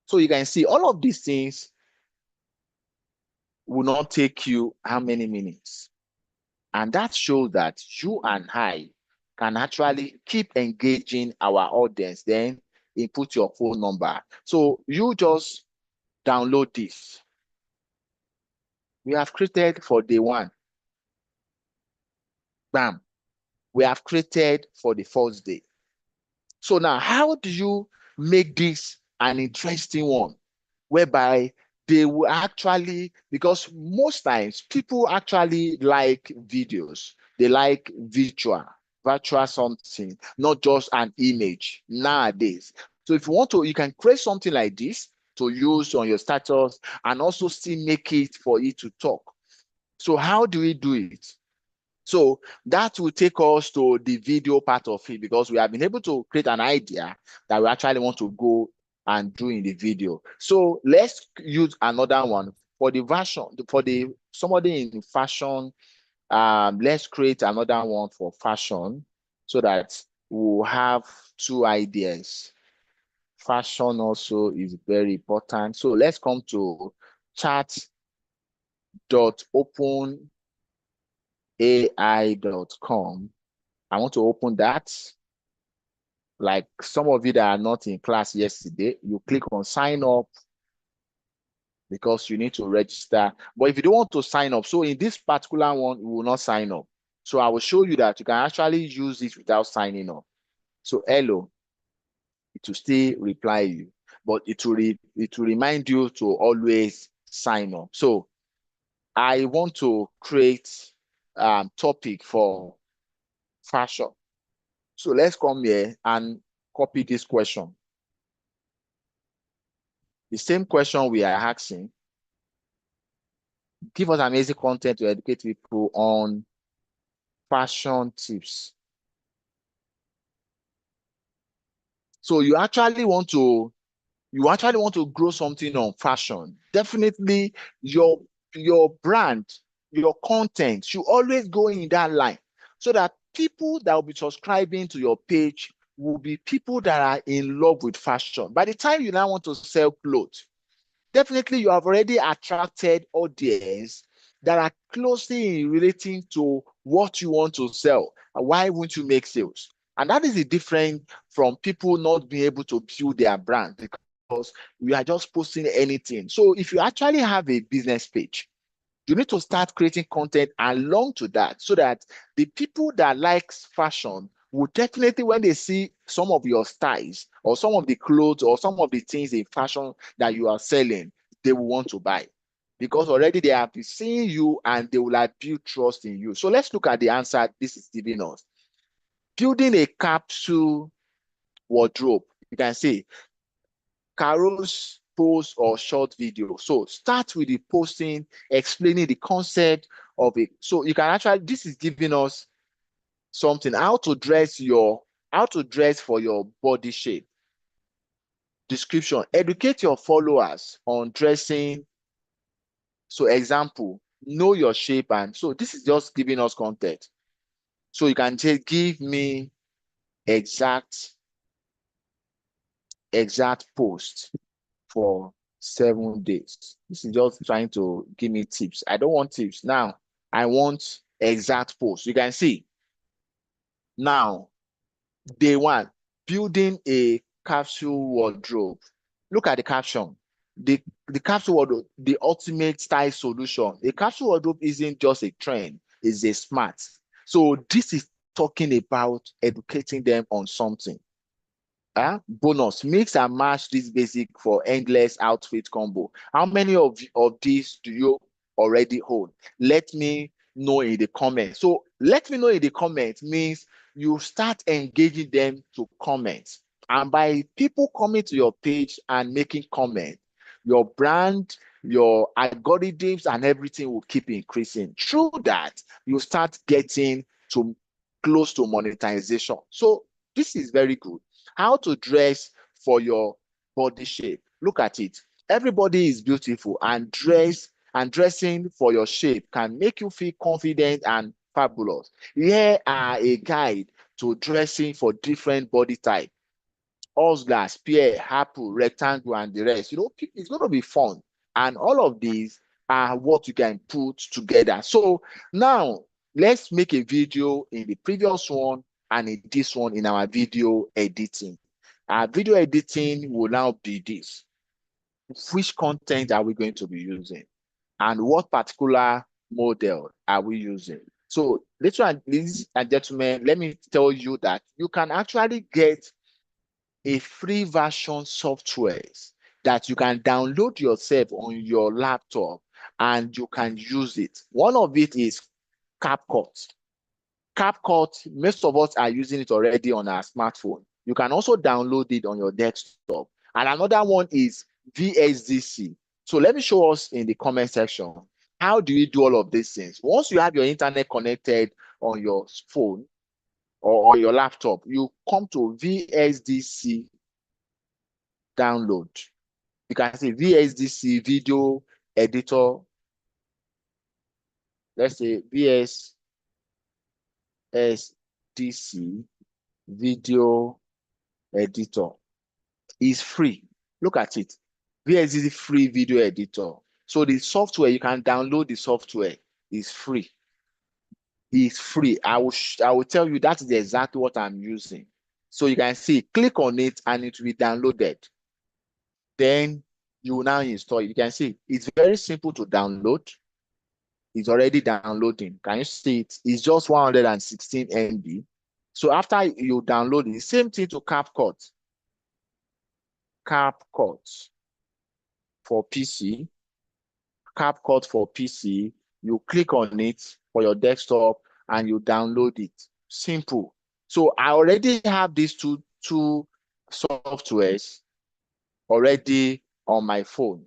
So you can see all of these things will not take you how many minutes. And that shows that you and I can actually keep engaging our audience, then input your phone number. So you just download this. We have created for day one. Bam. We have created for the first day. So now, how do you make this an interesting one? Whereby they will actually, because most times people actually like videos, they like virtual something, not just an image nowadays. So if you want to, you can create something like this to use on your status and also still make it for it to talk. So how do we do it? So that will take us to the video part of it, because we have been able to create an idea that we actually want to go and do in the video. So let's use another one for the version, for the somebody in fashion. Let's create another one for fashion so that we'll have two ideas. Fashion also is very important. So let's come to chat.openai.com. I want to open that. Like some of you that are not in class yesterday, you click on sign up because you need to register. But if you don't want to sign up, so in this particular one, you will not sign up. So I will show you that you can actually use it without signing up. So hello, it will still reply you, but it will remind you to always sign up. So I want to create topic for fashion. So let's come here and copy this question. The same question we are asking. Give us amazing content to educate people on fashion tips. So you actually want to grow something on fashion. Definitely your brand, your content should always go in that line so that people that will be subscribing to your page will be people that are in love with fashion. By the time you now want to sell clothes, definitely you have already attracted audience that are closely relating to what you want to sell. Why won't you make sales? And that is the difference from people not being able to build their brand, because we are just posting anything. So if you actually have a business page, you need to start creating content along to that, so that the people that likes fashion will definitely, when they see some of your styles or some of the clothes or some of the things in fashion that you are selling, they will want to buy, because already they have been seeing you and they will have built trust in you. So let's look at the answer this is giving us. Building a capsule wardrobe. You can say Carol's post or short video. So start with the posting, explaining the concept of it. So you can actually, this is giving us something, how to dress for your body shape. Description, educate your followers on dressing. So example, know your shape. And so this is just giving us context. So you can just give me exact post for 7 days. This is just trying to give me tips. I don't want tips. Now, I want exact post. You can see. Now, day one, building a capsule wardrobe. Look at the caption. The capsule wardrobe, the ultimate style solution. A capsule wardrobe isn't just a trend, it's a smart. So this is talking about educating them on something. Bonus, mix and match this basic for endless outfit combo. How many of these do you already hold? Let me know in the comments. So let me know in the comments means you start engaging them to comment. And by people coming to your page and making comment, your brand, your algorithms and everything will keep increasing. Through that, you start getting to close to monetization. So this is very good. How to dress for your body shape. Look at it. Everybody is beautiful, and dressing for your shape can make you feel confident and fabulous. Here are a guide to dressing for different body type. Hourglass, pear, apple, rectangle, and the rest. It's going to be fun. And all of these are what you can put together. So now let's make a video in the previous one and in this one in our video editing. Our video editing will now be this. Which content are we going to be using? And what particular model are we using? So, ladies and gentlemen, let me tell you that you can actually get a free version softwares that you can download yourself on your laptop and you can use it. One of it is CapCut. CapCut, most of us are using it already on our smartphone. You can also download it on your desktop. And another one is VSDC. So let me show us in the comment section. How do you do all of these things? Once you have your internet connected on your phone or on your laptop, you come to VSDC download. You can see VSDC video editor. Let's say VSDC video editor is free. Look at it. VSDC free video editor. So the software, you can download the software, is free. It's free. I will tell you that is exactly what I'm using. So you can see, click on it and it will be downloaded. Then you will now install it. You can see it's very simple to download. It's already downloading. Can you see it? It's just 116 MB. So after you download it, same thing to CapCut. CapCut for PC. CapCut for PC. You click on it for your desktop and you download it. Simple. So I already have these two softwares already on my phone.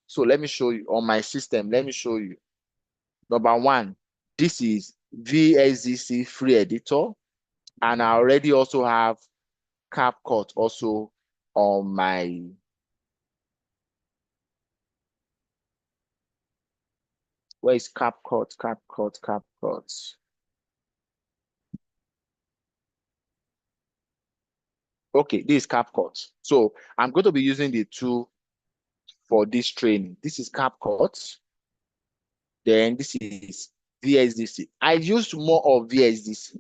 So let me show you on my system. Let me show you. Number one, this is VSDC free editor. And I already also have CapCut also on my where is CapCut? CapCut. Okay, this is CapCut. So I'm going to be using the two for this training. This is CapCut. Then this is VSDC. I used more of VSDC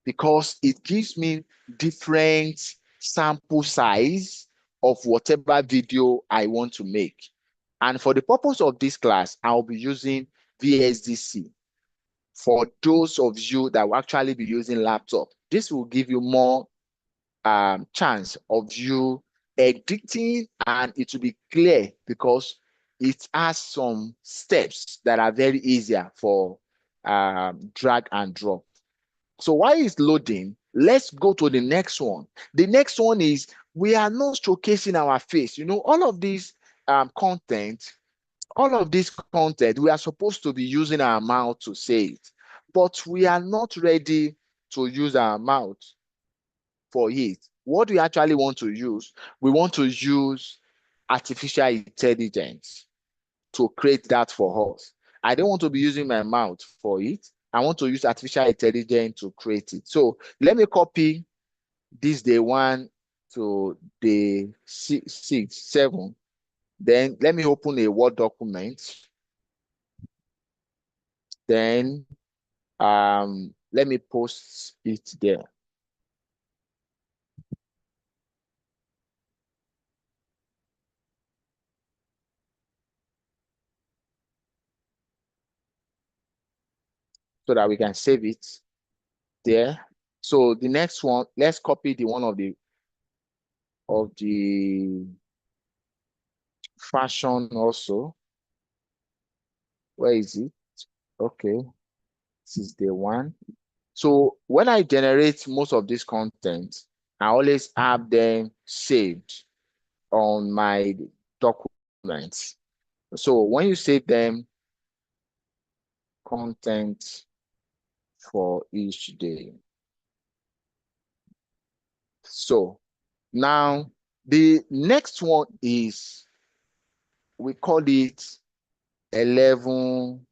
because it gives me different sample size of whatever video I want to make. And for the purpose of this class, I'll be using VSDC. For those of you that will actually be using laptop, this will give you more chance of you editing, and it will be clear because it has some steps that are very easier for drag and drop. So while it's loading, let's go to the next one. The next one is we are not showcasing our face. You know, all of this content, we are supposed to be using our mouth to say it, but we are not ready to use our mouth for it. What we actually want to use, we want to use artificial intelligence to create that for us. I don't want to be using my mouth for it. I want to use artificial intelligence to create it. So let me copy this day one to day 7. Then let me open a Word document. Then let me post it there. So that we can save it there. So the next one, let's copy the one of the fashion also. Where is it? Okay, this is the one. So when I generate most of this content, I always have them saved on my documents. So when you save them, content for each day. So now the next one is, we call it 11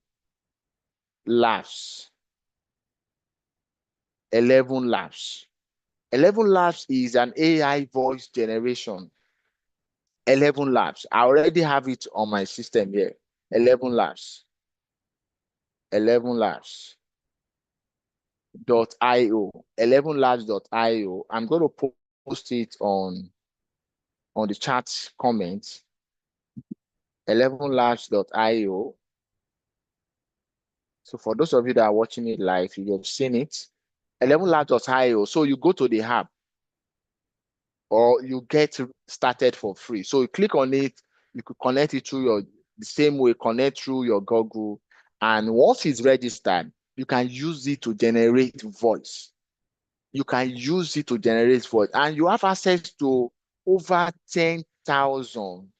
labs. 11 labs. 11 labs is an AI voice generation. 11 labs. I already have it on my system here. 11 labs. 11 labs. .io, 11labs.io. I'm going to post it on the chat comments. 11labs.io. So for those of you that are watching it live, you have seen it. 11labs.io. So you go to the app or you get started for free. So you click on it, you could connect it through the same way, connect through your Google. And once it's registered, you can use it to generate voice. You can use it to generate voice. And you have access to over 10,000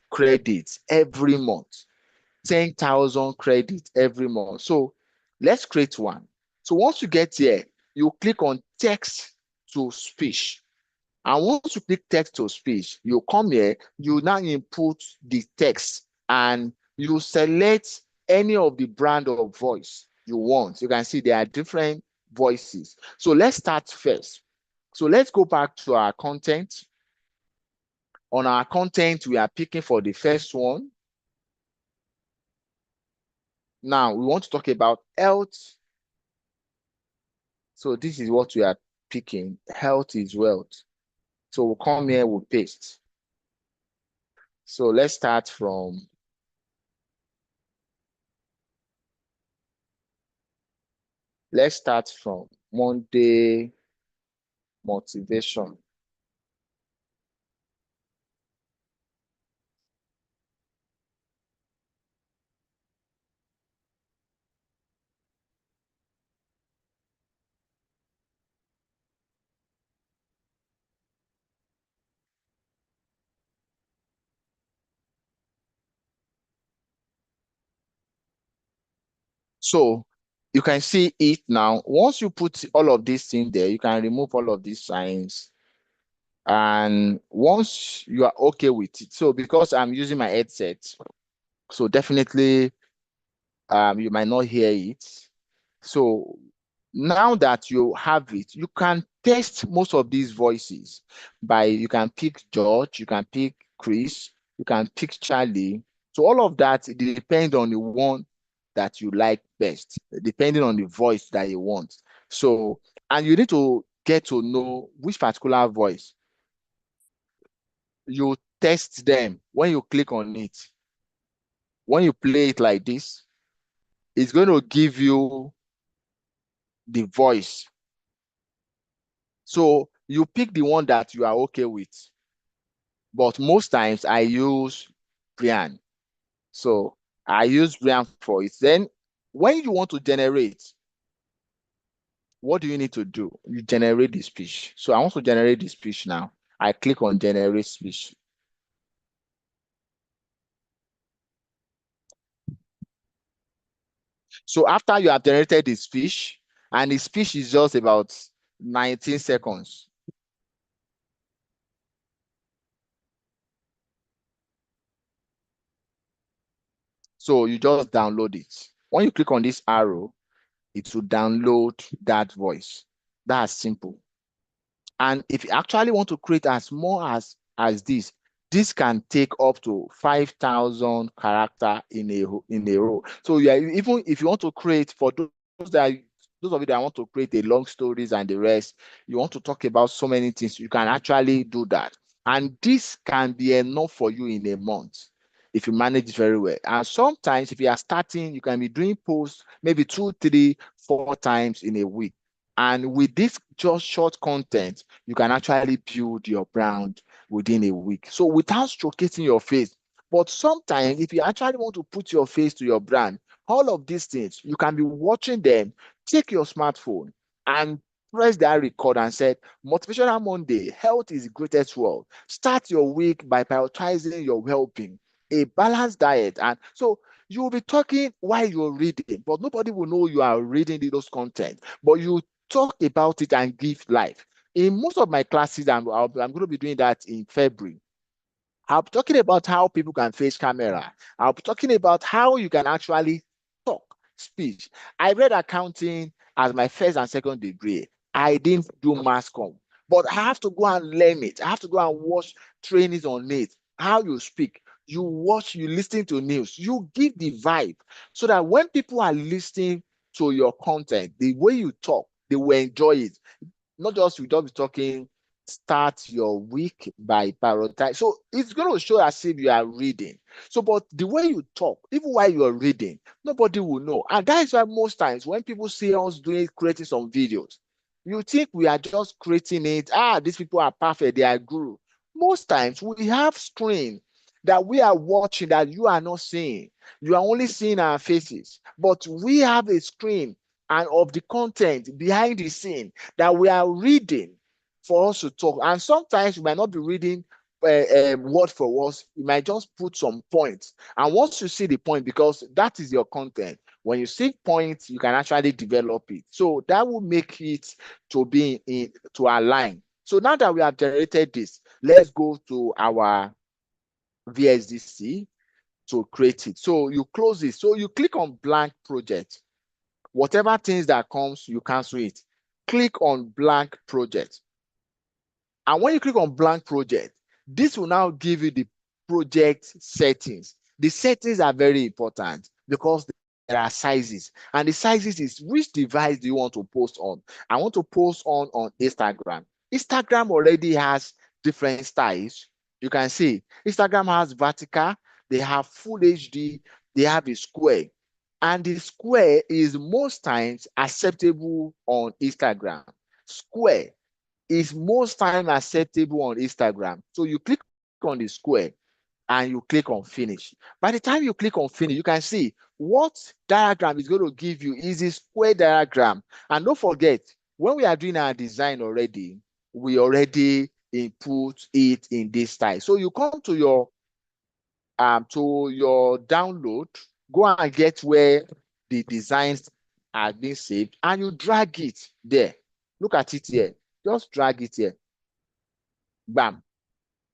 credits every month. 10,000 credits every month. So let's create one. So once you get here, you click on text to speech. And once you click text to speech, you come here, you now input the text and you select any of the brand of voice you want. You can see there are different voices. So let's start first. So let's go back to our content. On our content, we are picking for the first one. Now we want to talk about health. So this is what we are picking. Health is wealth. So we'll come here, we'll paste. So let's start from Monday motivation. So you can see it now. Once you put all of this in there, you can remove all of these signs. And once you are okay with it, so because I'm using my headset, so definitely you might not hear it. So now that you have it, you can test most of these voices by, you can pick George, you can pick Chris, you can pick Charlie. So all of that depends on the one that you like best, depending on the voice that you want. So, and you need to get to know which particular voice. You test them when you click on it. When you play it like this, it's going to give you the voice. So you pick the one that you are okay with. But most times I use Brian. So I use Brian for it. Then when you want to generate, what do you need to do? You generate the speech. So I want to generate the speech now. I click on generate speech. So after you have generated the speech, and the speech is just about 19 seconds. So you just download it. When you click on this arrow, it will download that voice. That's simple. And if you actually want to create as more as this can take up to 5,000 character in a row. So yeah, even if you want to create for those of you that want to create a long stories and the rest, you want to talk about so many things, you can actually do that. And this can be enough for you in a month if you manage it very well. And sometimes if you are starting, you can be doing posts maybe 2, 3, 4 times in a week. And with this just short content, you can actually build your brand within a week. So without showcasing your face. But sometimes if you actually want to put your face to your brand, all of these things, you can be watching them, take your smartphone and press that record and say, Motivational Monday, health is the greatest wealth. Start your week by prioritizing your well-being, a balanced diet. And so you will be talking while you're reading, but nobody will know you are reading those content. But you talk about it and give life. In most of my classes, I'm going to be doing that in February. I'll be talking about how people can face camera. I'll be talking about how you can actually talk, speech. I read accounting as my first and second degree. I didn't do mass comm, but I have to go and learn it. I have to go and watch trainings on it. How you speak. you watch, you listen to news, you give the vibe so that when people are listening to your content, the way you talk, they will enjoy it. Not just we just be talking, start your week by prioritize. So it's going to show as if you are reading. So, but the way you talk, even while you are reading, nobody will know. And that is why most times when people see us doing creating some videos, you think we are just creating it. These people are perfect, they are guru. Most times we have screen that we are watching that you are not seeing. You are only seeing our faces, but we have a screen and of the content behind the scene that we are reading for us to talk. And sometimes we might not be reading word for word. You might just put some points. And once you see the point, because that is your content, when you see points, you can actually develop it. So that will make it to be in to align. So now that we have generated this, let's go to our VSDC to create it. So you close it. So you click on blank project. Whatever things that comes, you cancel it. Click on blank project. And when you click on blank project, this will now give you the project settings. The settings are very important because there are sizes. And the sizes is which device do you want to post on? I want to post on Instagram. Instagram already has different styles. You can see Instagram has vertical, they have full HD, they have a square. And the square is most times acceptable on Instagram. Square is most time acceptable on Instagram. So you click on the square and you click on finish. By the time you click on finish, you can see what diagram is going to give you is a square diagram. And don't forget, when we are doing our design already, we already input it in this style. So you come to your download, go and get where the designs are being saved, and you drag it there. Look at it here. Just drag it here. Bam.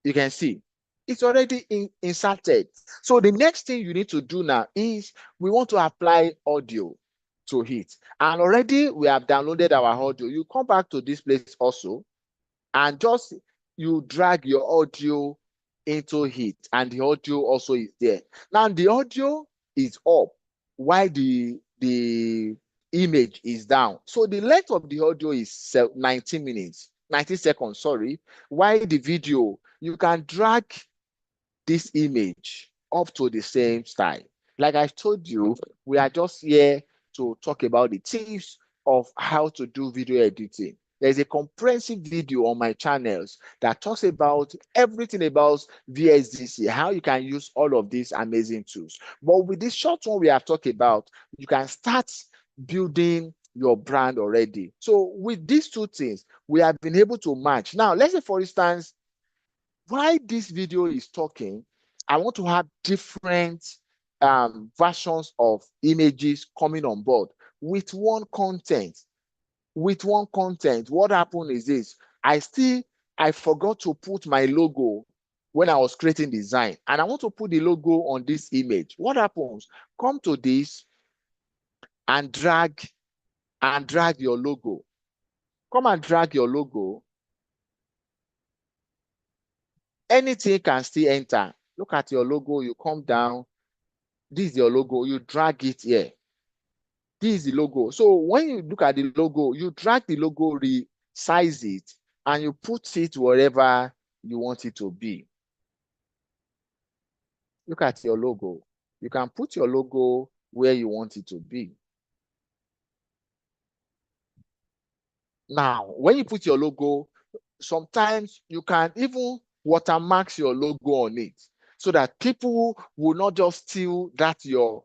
You can see it's already inserted. So the next thing you need to do now is we want to apply audio to it. And already we have downloaded our audio. You come back to this place also and just you drag your audio into it, and the audio also is there. Now the audio is up while the image is down. So the length of the audio is 19 minutes, 90 seconds, sorry. While the video, you can drag this image up to the same style. Like I told you, we are just here to talk about the tips of how to do video editing. There's a comprehensive video on my channels that talks about everything about VSDC, how you can use all of these amazing tools. But with this short one we have talked about, you can start building your brand already. So with these two things, we have been able to match. Now, let's say, for instance, why this video is talking, I want to have different versions of images coming on board with one content. With one content, what happened is this: I forgot to put my logo when I was creating design, and I want to put the logo on this image. What happens? Come to this and drag your logo. Come and drag your logo. Anything can still enter. Look at your logo, you come down. This is your logo, you drag it here. This is the logo. So when you look at the logo, you drag the logo, resize it, and you put it wherever you want it to be. Look at your logo. You can put your logo where you want it to be. Now, when you put your logo, sometimes you can even watermark your logo on it so that people will not just steal that your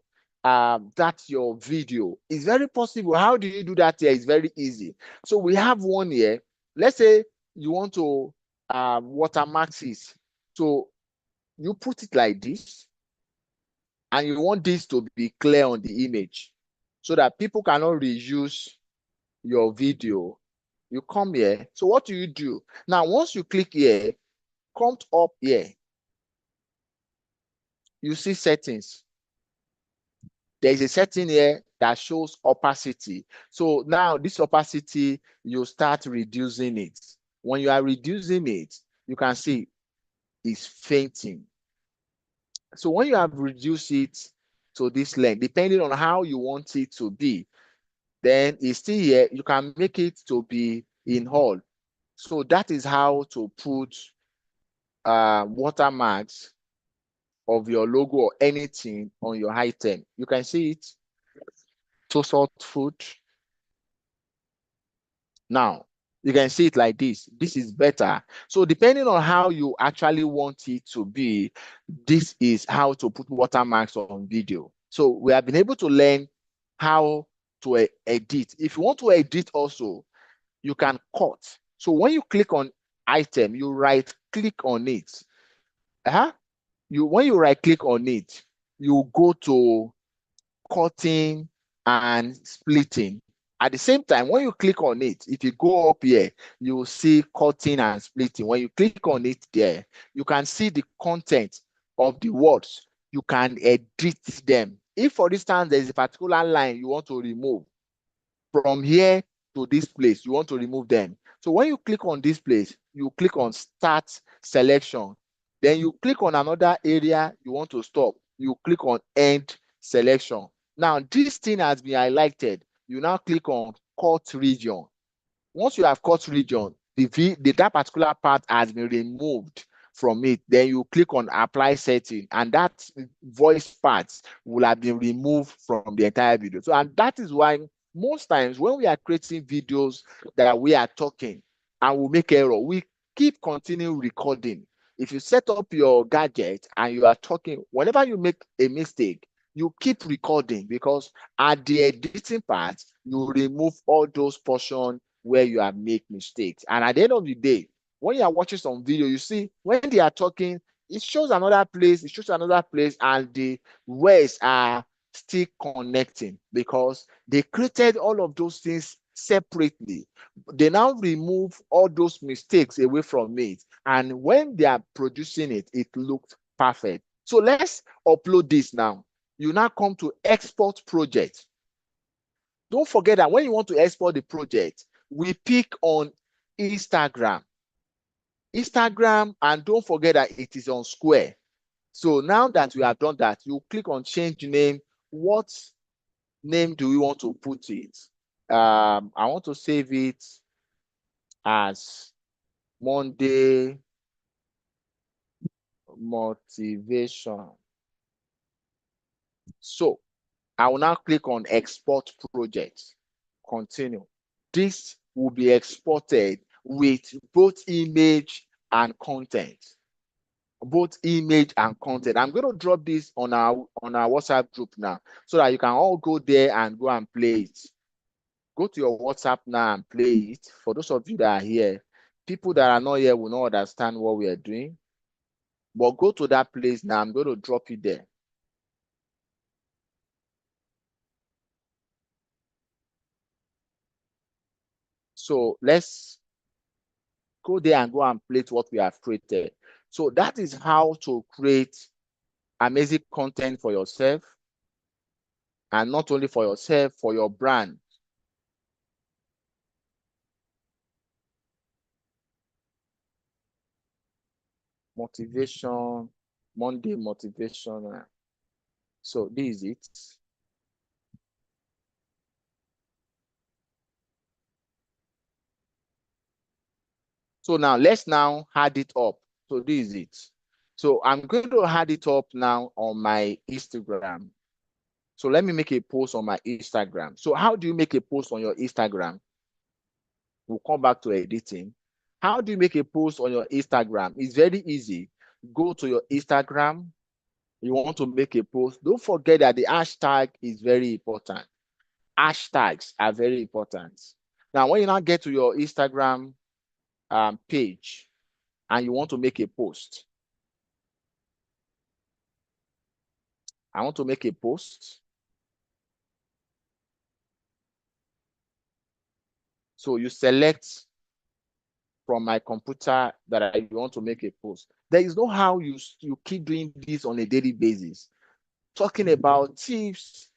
video. It's very possible. How do you do that here? It's very easy. So we have one here. Let's say you want to watermark this. So you put it like this, and you want this to be clear on the image so that people cannot reuse your video. You come here. So what do you do? Now, once you click here, come up here, you see settings. There is a setting here that shows opacity. So now this opacity, you start reducing it. When you are reducing it, you can see it's fainting. So when you have reduced it to this length, depending on how you want it to be, then it's still here. You can make it to be in all. So that is how to put watermarks of your logo or anything on your item. You can see it. To salt food. Now, you can see it like this. This is better. So depending on how you actually want it to be, this is how to put watermarks on video. So we have been able to learn how to edit. If you want to edit also, you can cut. So when you click on item, you right click on it. When you right click on it, you go to cutting and splitting. At the same time, when you click on it, if you go up here, you will see cutting and splitting. When you click on it there, you can see the content of the words. You can edit them. If, for instance, there is a particular line you want to remove, from here to this place, you want to remove them. So when you click on this place, you click on start selection. Then you click on another area you want to stop. You click on end selection. Now, this thing has been highlighted. You now click on cut region. Once you have cut region, that particular part has been removed from it. Then you click on apply setting, and that voice part will have been removed from the entire video. So, and that is why most times when we are creating videos that we are talking and we make error, we keep continuing recording. If you set up your gadget and you are talking, whenever you make a mistake, you keep recording, because at the editing part, you remove all those portions where you have made mistakes. And at the end of the day, when you are watching some video, you see when they are talking, it shows another place, and the words are still connecting because they created all of those things separately. They now remove all those mistakes away from it. And when they are producing it, it looks perfect. So let's upload this now. You now come to export project. Don't forget that when you want to export the project, we pick on Instagram. And don't forget that it is on Square. So now that we have done that, you click on change name. What name do we want to put it? I want to save it as Monday motivation. So I will now click on export project. Continue. This will be exported with both image and content. Both image and content. I'm going to drop this on our WhatsApp group now so that you can all go there and go and play it. Go to your WhatsApp now and play it. For those of you that are here, people that are not here will not understand what we are doing. But go to that place now. I'm going to drop it there. So let's go there and go and play what we have created. So that is how to create amazing content for yourself, and not only for yourself, for your brand. Motivation, Monday motivation. So this is it. So now let's now add it up. So this is it. So I'm going to add it up now on my Instagram. So let me make a post on my Instagram. So how do you make a post on your Instagram? We'll come back to editing. How do you make a post on your Instagram? It's very easy. Go to your Instagram. You want to make a post. Don't forget that the hashtag is very important. Hashtags are very important. Now, when you now get to your Instagram page and you want to make a post, I want to make a post. So you select from my computer that I want to make a post. There is no how you keep doing this on a daily basis. Talking about tips,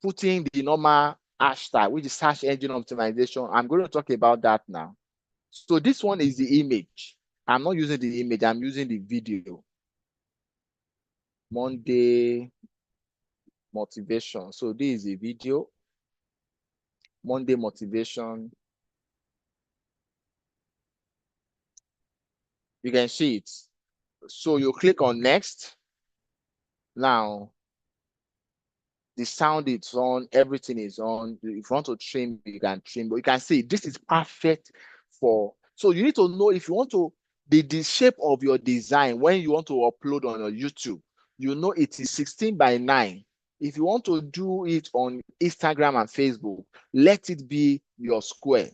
putting the normal hashtag, which is search engine optimization. I'm going to talk about that now. So this one is the image. I'm not using the image, I'm using the video. Monday motivation. So this is a video. Monday motivation. You can see it. So you click on next. Now the sound is on, everything is on. If you want to trim, you can trim, but you can see this is perfect for. So you need to know if you want to the shape of your design when you want to upload on your YouTube. You know it is 16:9. If you want to do it on Instagram and Facebook, let it be your square.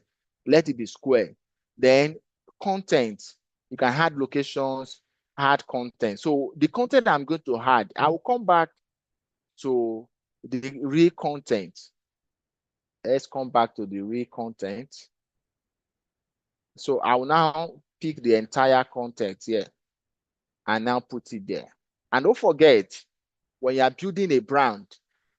Let it be square. Then content, you can add locations, add content. So the content I'm going to add, I will come back to the real content. Let's come back to the real content. So I will now pick the entire content here and now put it there. And don't forget, when you are building a brand,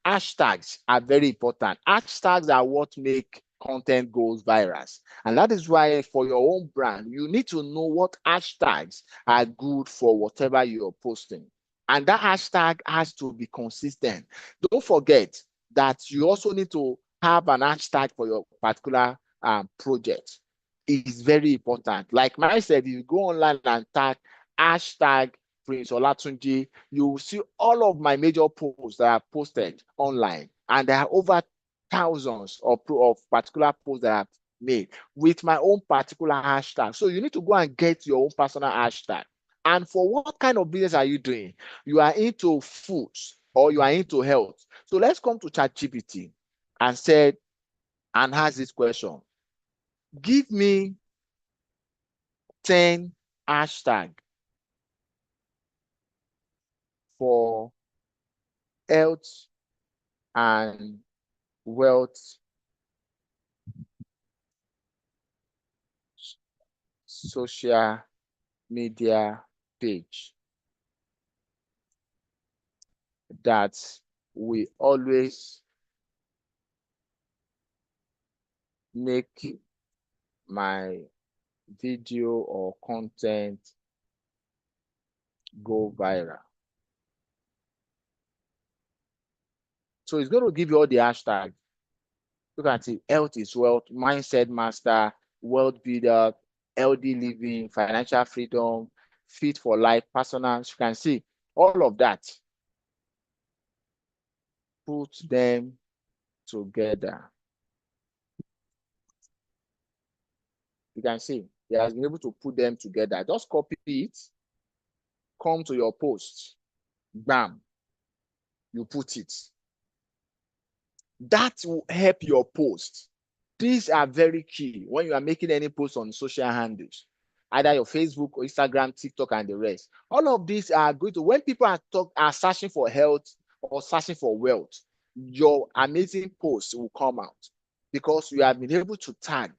hashtags are very important. Hashtags are what make content goes viral. And that is why for your own brand, you need to know what hashtags are good for whatever you're posting. And that hashtag has to be consistent. Don't forget that you also need to have an hashtag for your particular project. It's very important. Like myself, if you go online and tag hashtag Prince Olatunji, you will see all of my major posts that are posted online. And there are over thousands of particular posts that I've made with my own particular hashtag. So you need to go and get your own personal hashtag. And for what kind of business are you doing? You are into foods or you are into health. So let's come to ChatGPT and ask this question. Give me 10 hashtag for health and wealth social media page that we always make my video or content go viral. So it's going to give you all the hashtags. Look at it. Health is wealth, mindset master, wealth builder, healthy living, financial freedom, fit for life, personal. You can see all of that. Put them together. You can see he has been able to put them together. Just copy it, come to your post, bam, you put it. That will help your post. These are very key when you are making any post on social handles, either your Facebook or Instagram, TikTok, and the rest. All of these are going to, when people are searching for health or searching for wealth, your amazing post will come out because you have been able to tag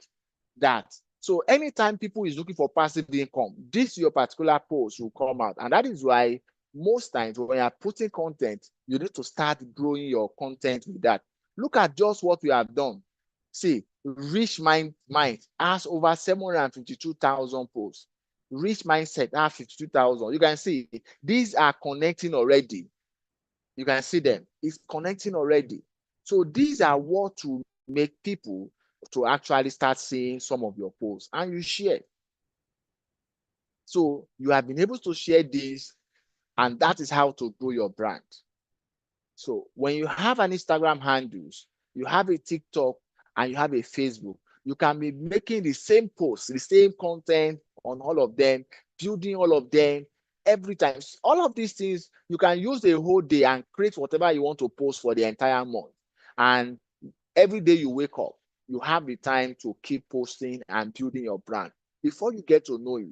that. So anytime people is looking for passive income, this your particular post will come out. And that is why most times when you are putting content, you need to start growing your content with that. Look at just what we have done. See, Rich Mind has over 752,000 posts. Rich Mindset has 52,000. You can see these are connecting already. You can see them. It's connecting already. So these are what to make people to actually start seeing some of your posts and you share. So you have been able to share this, and that is how to grow your brand. So when you have an Instagram handles, you have a TikTok, and you have a Facebook, you can be making the same posts, the same content on all of them, building all of them every time. All of these things, you can use the whole day and create whatever you want to post for the entire month. And every day you wake up, you have the time to keep posting and building your brand. Before you get to know it,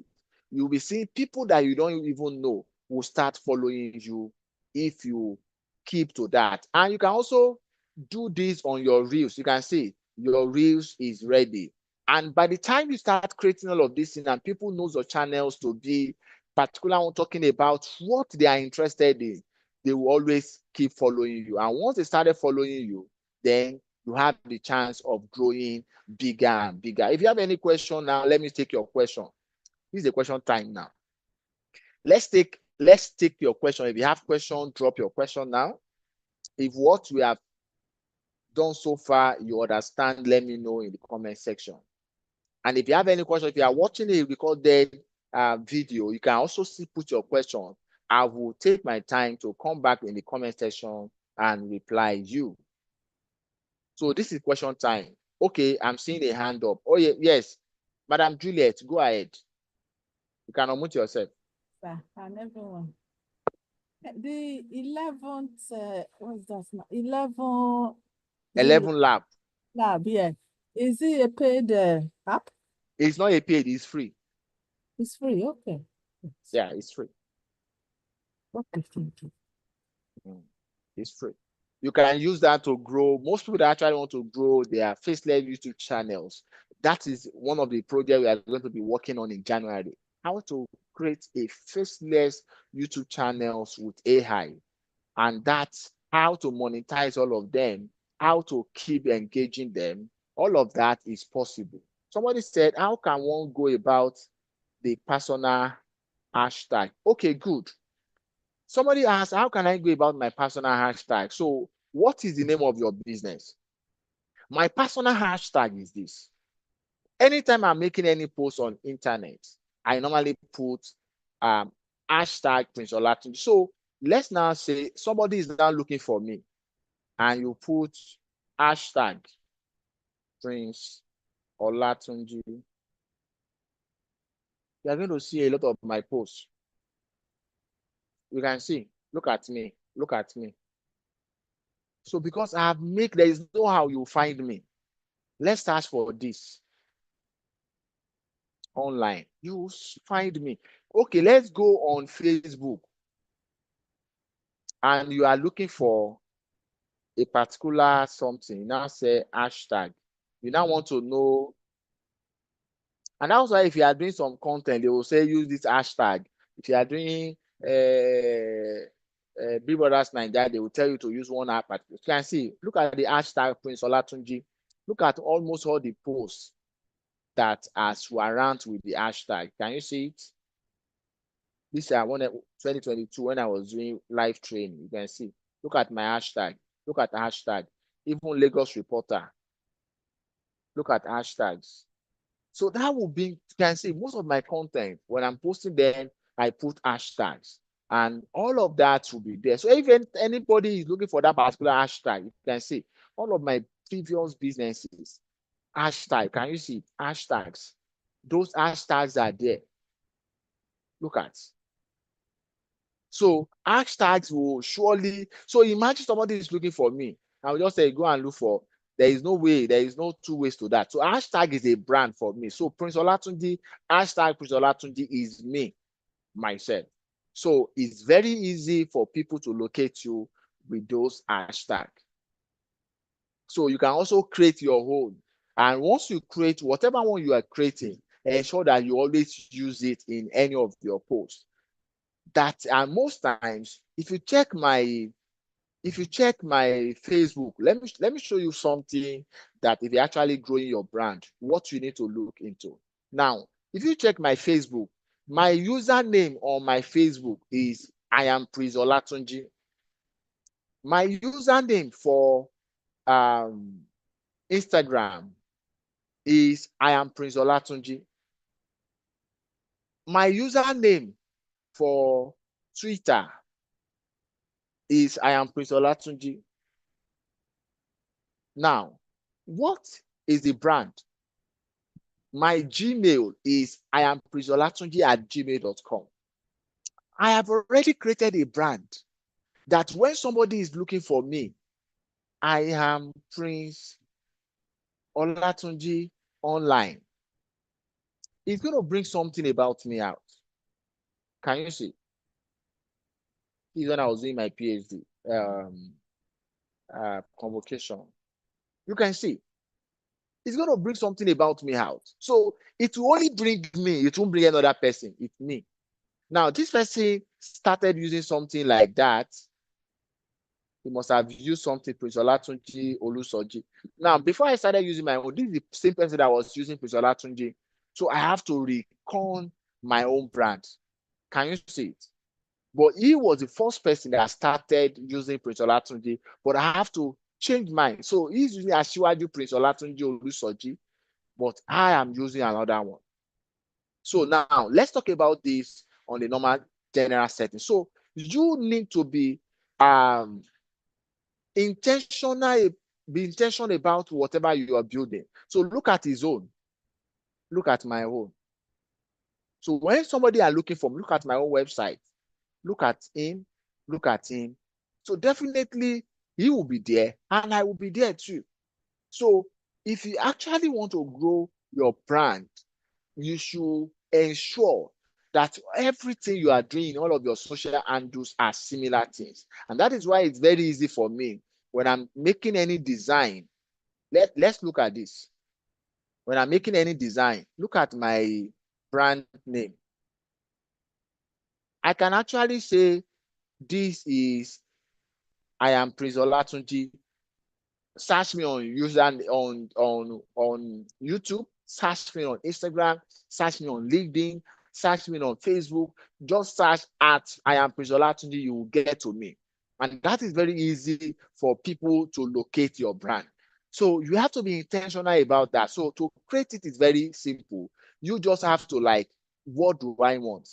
you'll be seeing people that you don't even know will start following you if you keep to that. And you can also do this on your reels. You can see your reels is ready. And by the time you start creating all of this thing and people knows your channels to be particular on talking about what they are interested in, they will always keep following you. And once they started following you, then you have the chance of growing bigger and bigger. If you have any question now, let me take your question. This is the question time now. Let's take let's take your question. If you have question, drop your question now. If what we have done so far you understand, let me know in the comment section. And if you have any question, if you are watching a recorded video, you can also still put your question. I will take my time to come back in the comment section and reply you. So this is question time. Okay, I'm seeing a hand up. Oh yeah, yes, Madam Juliet, go ahead. You can unmute yourself. Sir, and everyone. The 11th, what's that now? 11, is it 11 lab. lab, yeah. Is it a paid app? It's not a paid, it's free. It's free, okay. Yeah, it's free. Okay, thank you. It's free. You can use that to grow. Most people that actually want to grow their faceless YouTube channels. That is one of the projects we are going to be working on in January. How to create a faceless YouTube channels with AI. And that's how to monetize all of them, how to keep engaging them. All of that is possible. Somebody said, how can one go about the personal hashtag? Okay, good. Somebody asked, how can I go about my personal hashtag? So what is the name of your business? My personal hashtag is this. Anytime I'm making any post on internet, I normally put hashtag Prince Olatunji. So let's now say somebody is now looking for me and you put hashtag Prince Olatunji. You're going to see a lot of my posts. You can see, look at me, look at me. So because I have made, there is no how you find me. Let's search for this online. You find me. Okay, let's go on Facebook. And you are looking for a particular something. You now say hashtag. You now want to know. And that's why if you are doing some content, they will say use this hashtag. If you are doing Big Brothers Nigeria, they will tell you to use one app. You can see, look at the hashtag Prince Olatunji. Look at almost all the posts that are surrounded with the hashtag. Can you see it? This year, 2022, when I was doing live training, you can see. Look at my hashtag. Look at the hashtag. Even Lagos Reporter. Look at hashtags. So that will be, you can see most of my content, when I'm posting them, I put hashtags. And all of that will be there. So if anybody is looking for that particular hashtag, you can see all of my previous businesses, hashtag, can you see hashtags? Those hashtags are there. Look at. So hashtags will surely, so imagine somebody is looking for me. I will just say, go and look for, there is no way, there is no two ways to that. So hashtag is a brand for me. So Prince Olatunji, hashtag Prince Olatunji is me, myself. So it's very easy for people to locate you with those hashtags. So you can also create your own. And once you create whatever one you are creating, ensure that you always use it in any of your posts. That and most times, if you check my Facebook, let me show you something that if you're actually growing your brand, what you need to look into. Now, if you check my Facebook, my username on my Facebook is I am Prince Olatunji. My username for Instagram is I am Prince Olatunji. My username for Twitter is I am Prince Olatunji. Now, what is the brand? My Gmail is I am princeolatunji@gmail.com. I have already created a brand that when somebody is looking for me, I am Prince Olatunji online. It's going to bring something about me out. Can you see? This is when I was doing my PhD convocation. You can see. It's going to bring something about me out. So it will only bring me. It won't bring another person. It's me. Now, this person started using something like that. He must have used something, Prince Olatunji Olusoji. Now, before I started using my own, this is the same person that was using Prince Olatunji. So I have to recon my own brand. Can you see it? But he was the first person that started using Prince Olatunji, but I have to change mine. So he's using Asiwaju Prince Olatunji Olusoji, but I am using another one. So now let's talk about this on the normal general setting. So you need to be intentional, be intentional about whatever you are building. So look at his own, look at my own. So when somebody are looking for, look at my own website, look at him, look at him. So definitely he will be there and I will be there too. So if you actually want to grow your brand, you should ensure that everything you are doing, all of your social handles are similar things. And that is why it's very easy for me when I'm making any design. Let's look at this. When I'm making any design, look at my brand name. I can actually say this is I am Prince Olatunji. Search me on user on YouTube, search me on Instagram, search me on LinkedIn, search me on Facebook. Just search at I am Prince Olatunji, you will get to me. And that is very easy for people to locate your brand. So you have to be intentional about that. So to create it is very simple. You just have to like, what do I want?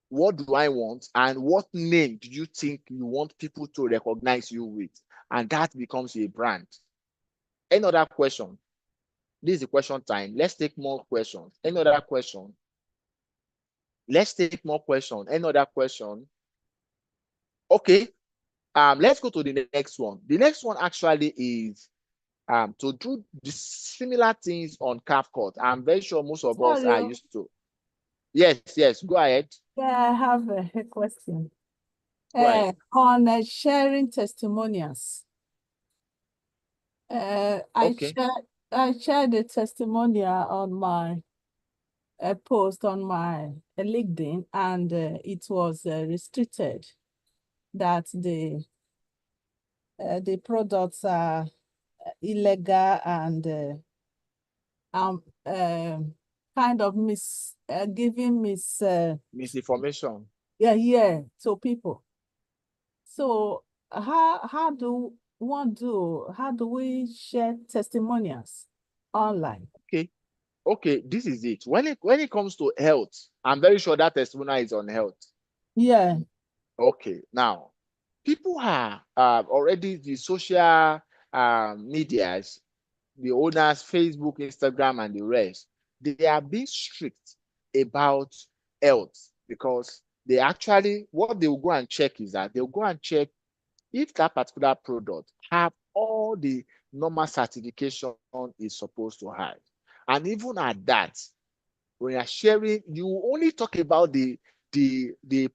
What do I want? And what name do you think you want people to recognize you with? And that becomes a brand. Any other question? This is the question time. Let's take more questions. Any other question? Let's take more questions. Any other question? Okay. Let's go to the next one. The next one actually is to do the similar things on CapCut. I'm very sure most of us Sorry, are used to. Yes, yes. Go ahead. yeah, I have a question. Go ahead. On sharing testimonials. Okay. I shared a testimonial on my post on my LinkedIn, and it was restricted that the products are illegal and um kind of giving Misinformation. yeah to people. So how do we share testimonials online? Okay. Okay, this is it. When it comes to health, I'm very sure that testimonial is on health. Yeah, Okay, now people are already the social medias, the owners, Facebook, Instagram, and the rest. They are being strict about health because they actually what they will go and check is that they'll go and check if that particular product have all the normal certification is supposed to have. And even at that, when you're sharing, you only talk about the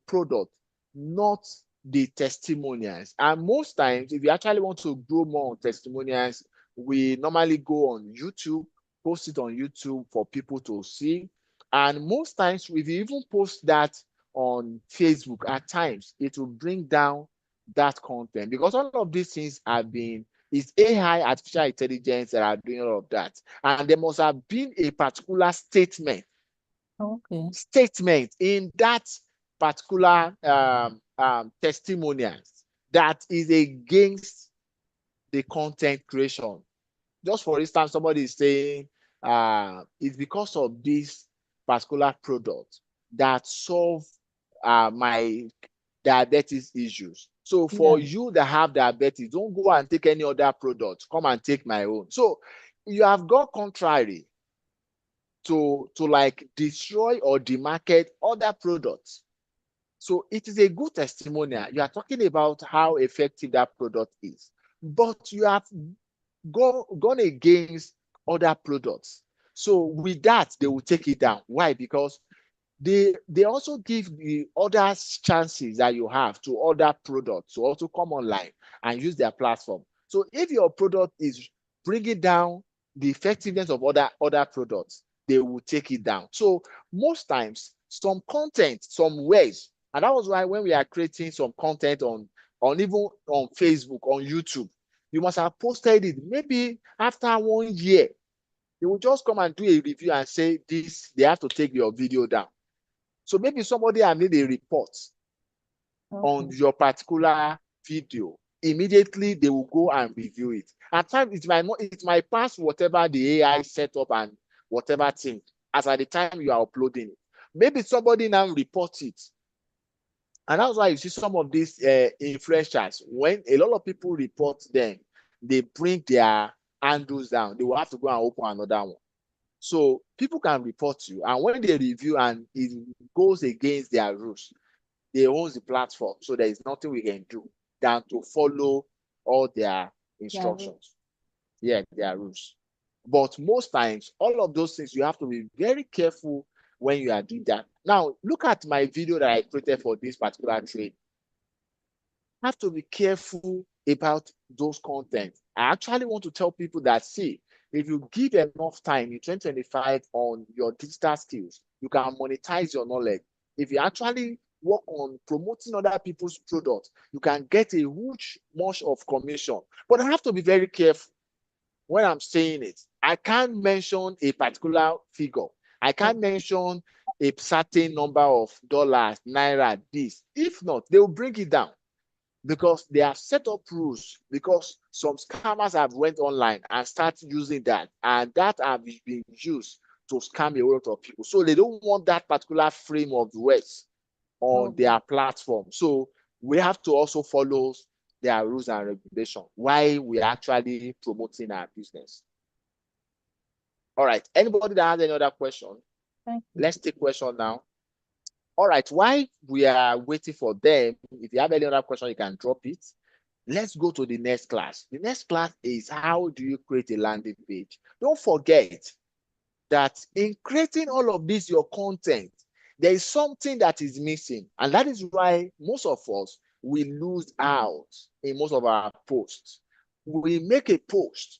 product, not the testimonials. And most times, if you actually want to grow more on testimonials, we normally go on YouTube, post it on YouTube for people to see. And most times, if you even post that on Facebook, at times it will bring down that content because all of these things have been it's AI, artificial intelligence that are doing all of that. And there must have been a particular okay. statement in that particular testimonials that is against the content creation. Just for instance, somebody is saying it's because of this particular product that solve my diabetes issues. So for Yeah. you that have diabetes, don't go and take any other product. Come and take my own. So you have got contrary to like destroy or demarket other products. So it is a good testimonial. You are talking about how effective that product is, but you have gone against other products. So with that, they will take it down. Why? Because they also give the other chances that you have to other products to also come online and use their platform. So if your product is bringing down the effectiveness of other products, they will take it down. So most times, some content, some ways, and that was why when we are creating some content on even on Facebook, on YouTube, you must have posted it. Maybe after 1 year, they will just come and do a review and say this, they have to take your video down. So maybe somebody have made a report on your particular video. Immediately they will go and review it. At times it might pass whatever the AI set up and whatever thing as at the time you are uploading it. Maybe somebody now reports it. And that's why you see some of these influencers, when a lot of people report them, they bring their handles down. They will have to go and open another one. So people can report you. And when they review and it goes against their rules, they own the platform. So there is nothing we can do than to follow all their instructions. Yeah, their rules. But most times, all of those things, you have to be very careful when you are doing that. Now, look at my video that I created for this particular trade. Have to be careful about those content. I actually want to tell people that, see, if you give enough time in 2025 on your digital skills, you can monetize your knowledge. If you actually work on promoting other people's products, you can get a huge much of commission. But I have to be very careful when I'm saying it. I can't mention a particular figure. I can't mention a certain number of dollars, naira, this. If not, they will bring it down because they have set up rules, because some scammers have went online and started using that, and that have been used to scam a lot of people. So they don't want that particular frame of words on their platform. So we have to also follow their rules and regulations while we are actually promoting our business. All right. Anybody that has any other question? Let's take question now. All right. While we are waiting for them, if you have any other question, you can drop it. Let's go to the next class. The next class is how do you create a landing page? Don't forget that in creating all of this, your content, there is something that is missing. And that is why most of us, we lose out in most of our posts. We make a post,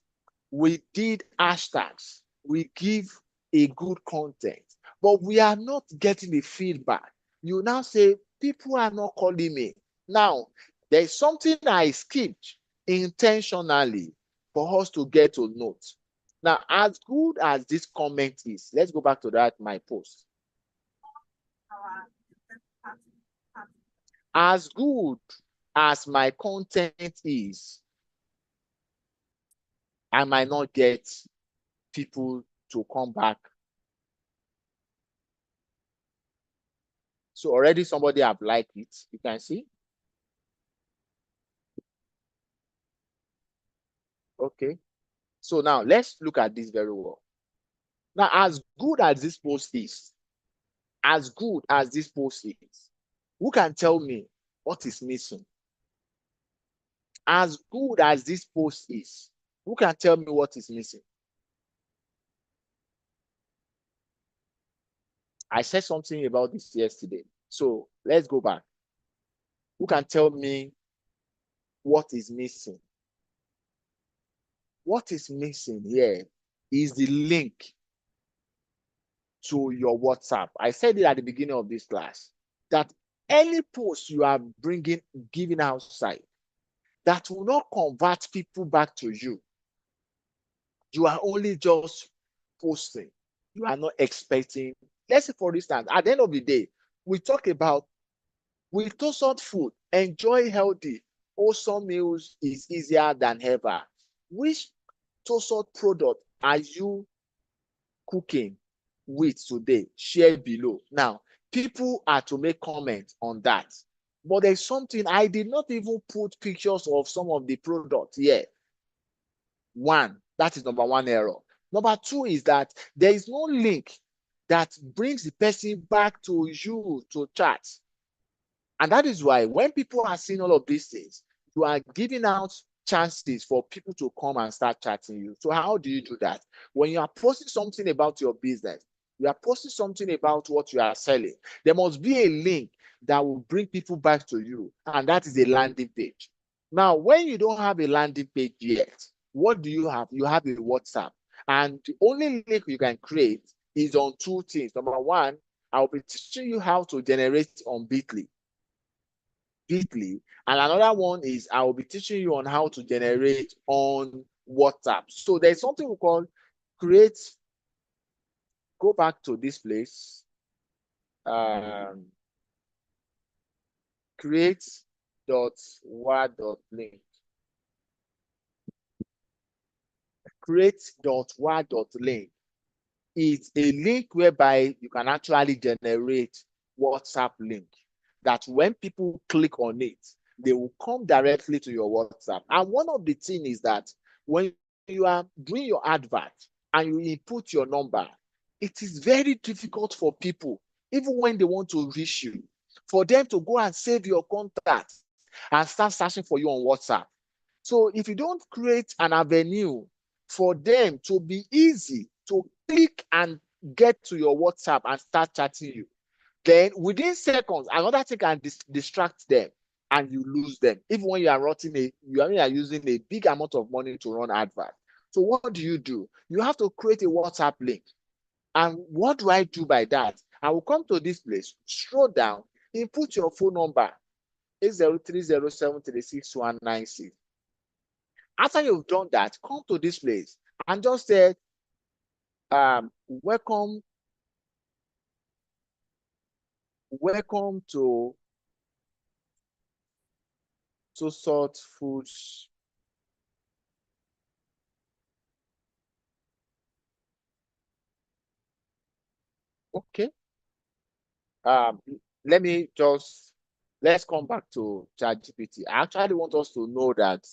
we did hashtags, we give a good content, but we are not getting the feedback. You now say, people are not calling me. Now, there is something I skipped intentionally for us to get to note. Now, as good as this comment is, let's go back to that, my post. As good as my content is, I might not get people to come back. So already somebody have liked it, you can see. Okay. So now let's look at this very well. Now, as good as this post is, as good as this post is, who can tell me what is missing? As good as this post is, who can tell me what is missing? I said something about this yesterday. So let's go back. Who can tell me what is missing? What is missing here is the link to your WhatsApp. I said it at the beginning of this class that any post you are giving outside that will not convert people back to you, you are only just posting. You are not expecting. Let's say, for instance, at the end of the day, we talk about with toasted food, enjoy healthy, wholesome meals is easier than ever. Which toasted product are you cooking with today? Share below. Now, people are to make comments on that. But there's something I did not even put pictures of some of the products here. One, that is number one error. Number two is that there is no link that brings the person back to you to chat. And that is why when people are seeing all of these things, you are giving out chances for people to come and start chatting you. So how do you do that? When you are posting something about your business, you are posting something about what you are selling, there must be a link that will bring people back to you. And that is a landing page. Now, when you don't have a landing page yet, what do you have? You have a WhatsApp. And the only link you can create is on two things. Number one, I'll be teaching you how to generate on Bitly. And another one is I will be teaching you on how to generate on WhatsApp. So there's something we call create. Go back to this place. create .wa.link. Create.wa.link is a link whereby you can actually generate WhatsApp link that when people click on it, they will come directly to your WhatsApp. And one of the things is that when you are doing your advert and you input your number, it is very difficult for people, even when they want to reach you, for them to go and save your contact and start searching for you on WhatsApp. So if you don't create an avenue for them to be easy to click and get to your WhatsApp and start chatting you, then within seconds, another thing can distract them and you lose them. Even when you are using a big amount of money to run advert. So what do? You have to create a WhatsApp link. And what do I do by that? I will come to this place, scroll down, input your phone number, 8030736196. After you've done that, come to this place and just say, welcome to Salt Foods. Okay. Let's come back to ChatGPT. I actually want us to know that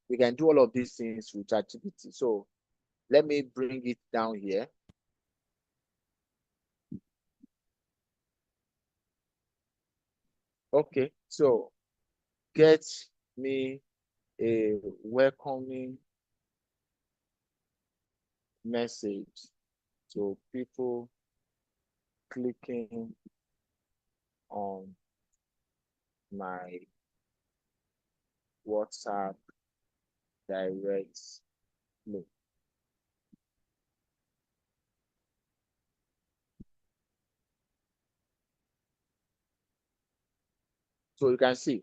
we can do all of these things with ChatGPT. So let me bring it down here. Okay, so get me a welcoming message to people clicking on my WhatsApp direct link. So you can see,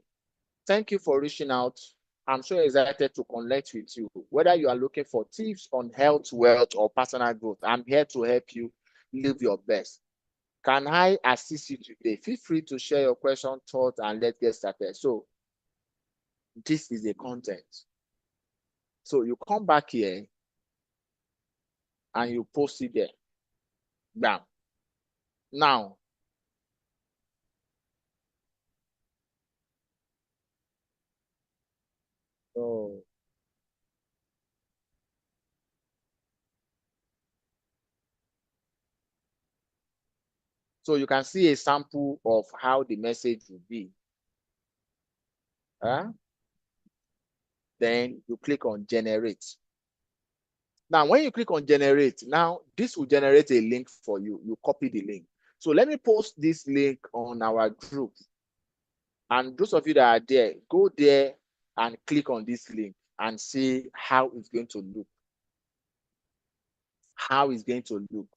thank you for reaching out. I'm so excited to connect with you. Whether you are looking for tips on health, wealth, or personal growth, I'm here to help you live your best. Can I assist you today? Feel free to share your question, thoughts, and let's get started. So this is the content. So you come back here and you post it there. Bam. Now, oh, so you can see a sample of how the message will be. Then you click on generate. Now, when you click on generate, now this will generate a link for you. You copy the link. So let me post this link on our group. And those of you that are there, go there and click on this link and see how it's going to look. How it's going to look.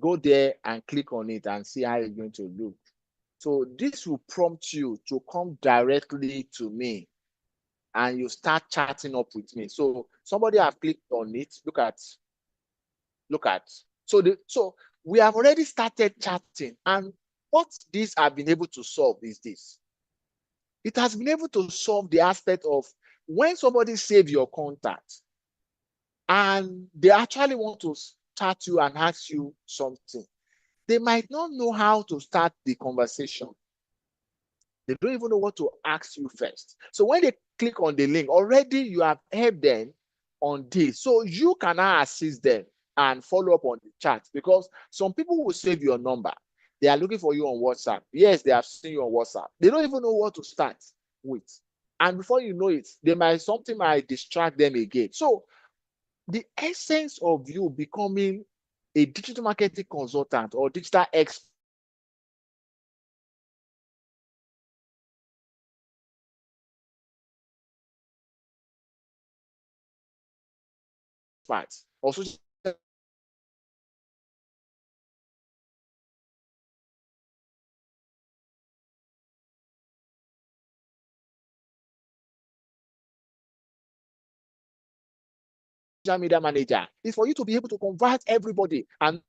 Go there and click on it and see how it's going to look. So this will prompt you to come directly to me and you start chatting up with me. So somebody have clicked on it. Look at. So we have already started chatting. And what this have been able to solve is this. It has been able to solve the aspect of when somebody save your contact and they actually want to chat you and ask you something. They might not know how to start the conversation. They don't even know what to ask you first. So when they click on the link, already you have helped them on this. So you can now assist them and follow up on the chat, because some people will save your number. They are looking for you on WhatsApp. Yes, they have seen you on WhatsApp. They don't even know what to start with. And before you know it, something might distract them again. So the essence of you becoming a digital marketing consultant or digital expert or social media manager is for you to be able to convert everybody and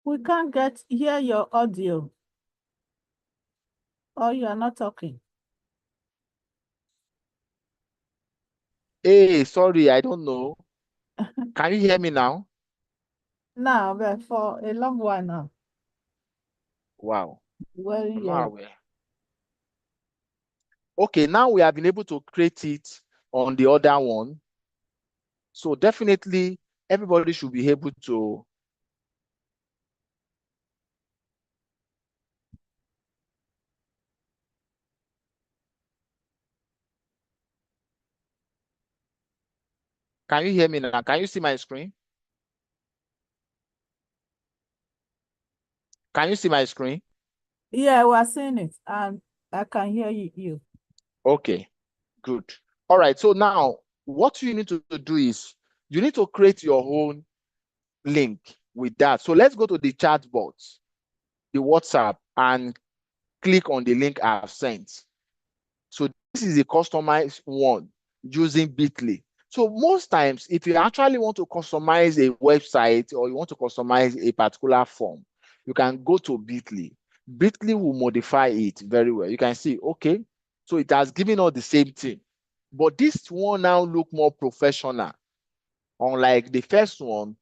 We can't hear your audio. Or you are not talking. Hey, sorry, I don't know. Can you hear me now? Now, but for a long while now. Wow, Well, I'm not yeah. aware. Okay, now we have been able to create it on the other one. So definitely everybody should be able to. Can you hear me now? Can you see my screen? Can you see my screen? Yeah, we are seeing it, and I can hear you. Okay, good. All right, so now what you need to do is you need to create your own link with that. So let's go to the chat box, the WhatsApp, and click on the link I've sent. So this is a customized one using Bitly. So most times, if you actually want to customize a website or you want to customize a particular form, you can go to Bitly. Bitly will modify it very well. You can see, okay, so it has given us the same thing. But this one now look more professional, unlike the first one.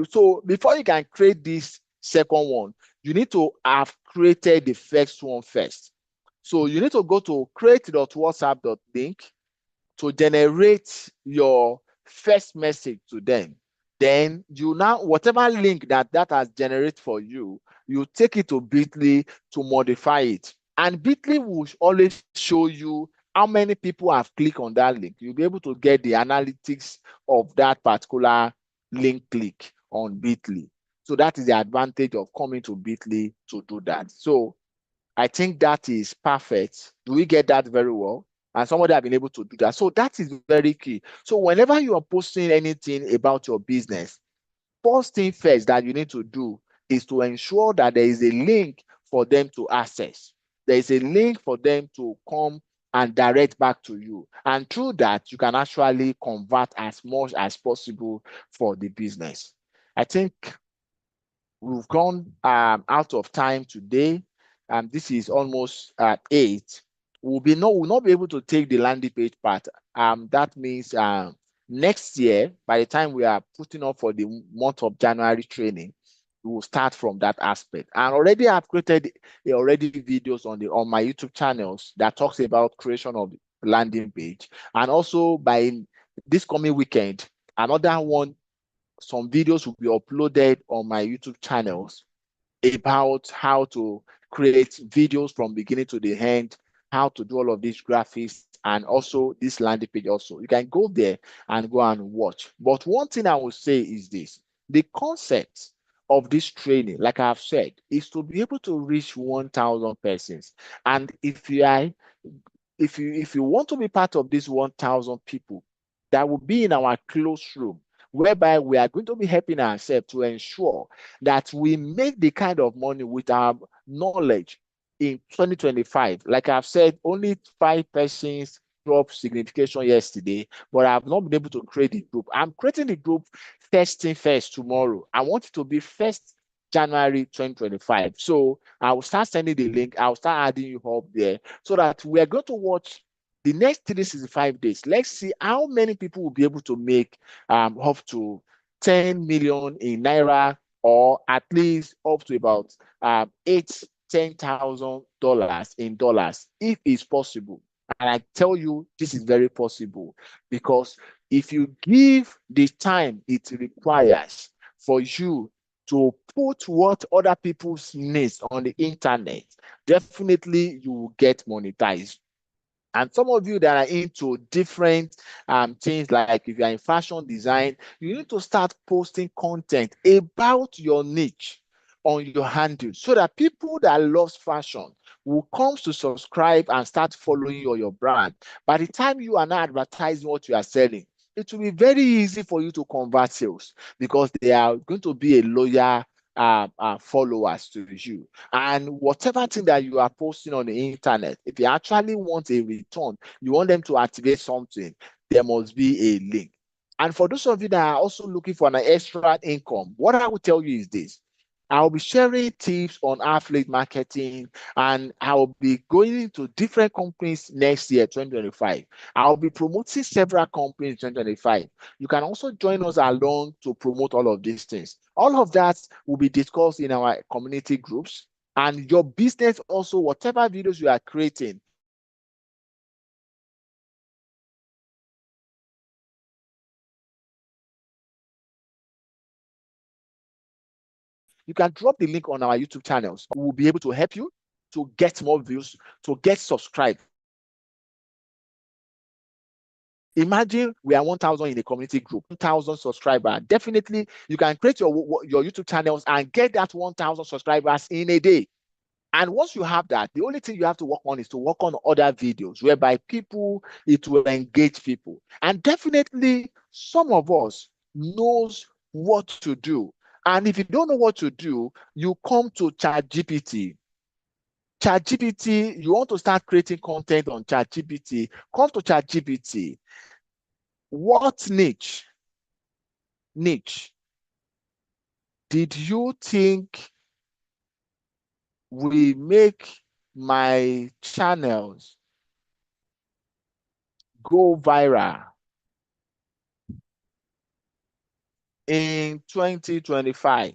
So before you can create this second one, you need to have created the first one first. So you need to go to create.whatsapp.link to generate your first message to them. Then you now, whatever link that has generated for you, you take it to Bitly to modify it. And Bitly will always show you how many people have clicked on that link. You'll be able to get the analytics of that particular link click on Bitly. So that is the advantage of coming to Bitly to do that. So I think that is perfect. Do we get that very well? And somebody have been able to do that. So that is very key. So whenever you are posting anything about your business, first thing first that you need to do is to ensure that there is a link for them to access. There is a link for them to come and direct back to you. And through that, you can actually convert as much as possible for the business. I think we've gone out of time today. This is almost 8. We'll not be able to take the landing page part. That means next year, by the time we are putting up for the month of January training, we will start from that aspect. And already I've created already videos on my YouTube channels that talks about creation of landing page. And also by this coming weekend, another one, some videos will be uploaded on my YouTube channels about how to create videos from beginning to the end, how to do all of these graphics, and also this landing page also. You can go there and go and watch. But one thing I will say is this: the concept of this training, like I've said, is to be able to reach 1,000 persons. And if you want to be part of this 1,000 people that will be in our closed room, whereby we are going to be helping ourselves to ensure that we make the kind of money with our knowledge in 2025. Like I've said, only 5 persons dropped signification yesterday, but I've not been able to create the group. I'm creating the group first thing first tomorrow. I want it to be 1st January 2025. So I will start sending the link. I'll start adding you up there so that we are going to watch the next 365 days. Let's see how many people will be able to make up to 10 million in naira, or at least up to about $10,000 in dollars, if it's possible. And I tell you, this is very possible, because if you give the time it requires for you to put what other people's needs on the internet, definitely you will get monetized. And some of you that are into different things, like if you're in fashion design, you need to start posting content about your niche on your handle, so that people that loves fashion will come to subscribe and start following your brand. By the time you are not advertising what you are selling, it will be very easy for you to convert sales, because they are going to be a loyal followers to you. And whatever thing that you are posting on the internet, if you actually want a return, you want them to activate something, there must be a link. And for those of you that are also looking for an extra income, what I will tell you is this: I'll be sharing tips on affiliate marketing, and I'll be going to different companies next year, 2025. I'll be promoting several companies in 2025. You can also join us along to promote all of these things. All of that will be discussed in our community groups. And your business also, whatever videos you are creating, you can drop the link on our YouTube channels. You can drop the link on our YouTube channels. You can drop the link on our YouTube channels. You can drop the link on our YouTube channels. We will be able to help you to get more views, to get subscribers. Imagine we are 1,000 in a community group, 1,000 subscribers. Definitely, you can create your YouTube channels and get that 1,000 subscribers in a day. And once you have that, the only thing you have to work on is to work on other videos whereby it will engage people. And definitely, some of us knows what to do. And if you don't know what to do, you come to ChatGPT. ChatGPT, you want to start creating content on ChatGPT, come to ChatGPT. What niche did you think will make my channels go viral in 2025?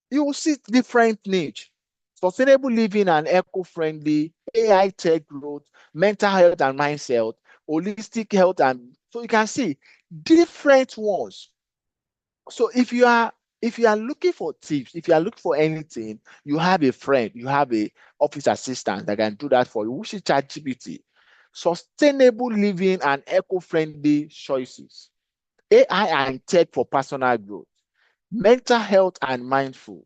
You will see different niche: sustainable living and eco-friendly, AI tech growth, mental health and mindset, holistic health, and so you can see different ones. So if you are looking for tips, if you are looking for anything, you have a friend, you have a office assistant that can do that for you, which is ChatGPT. Sustainable living and eco-friendly choices, AI and tech for personal growth, mental health and mindful,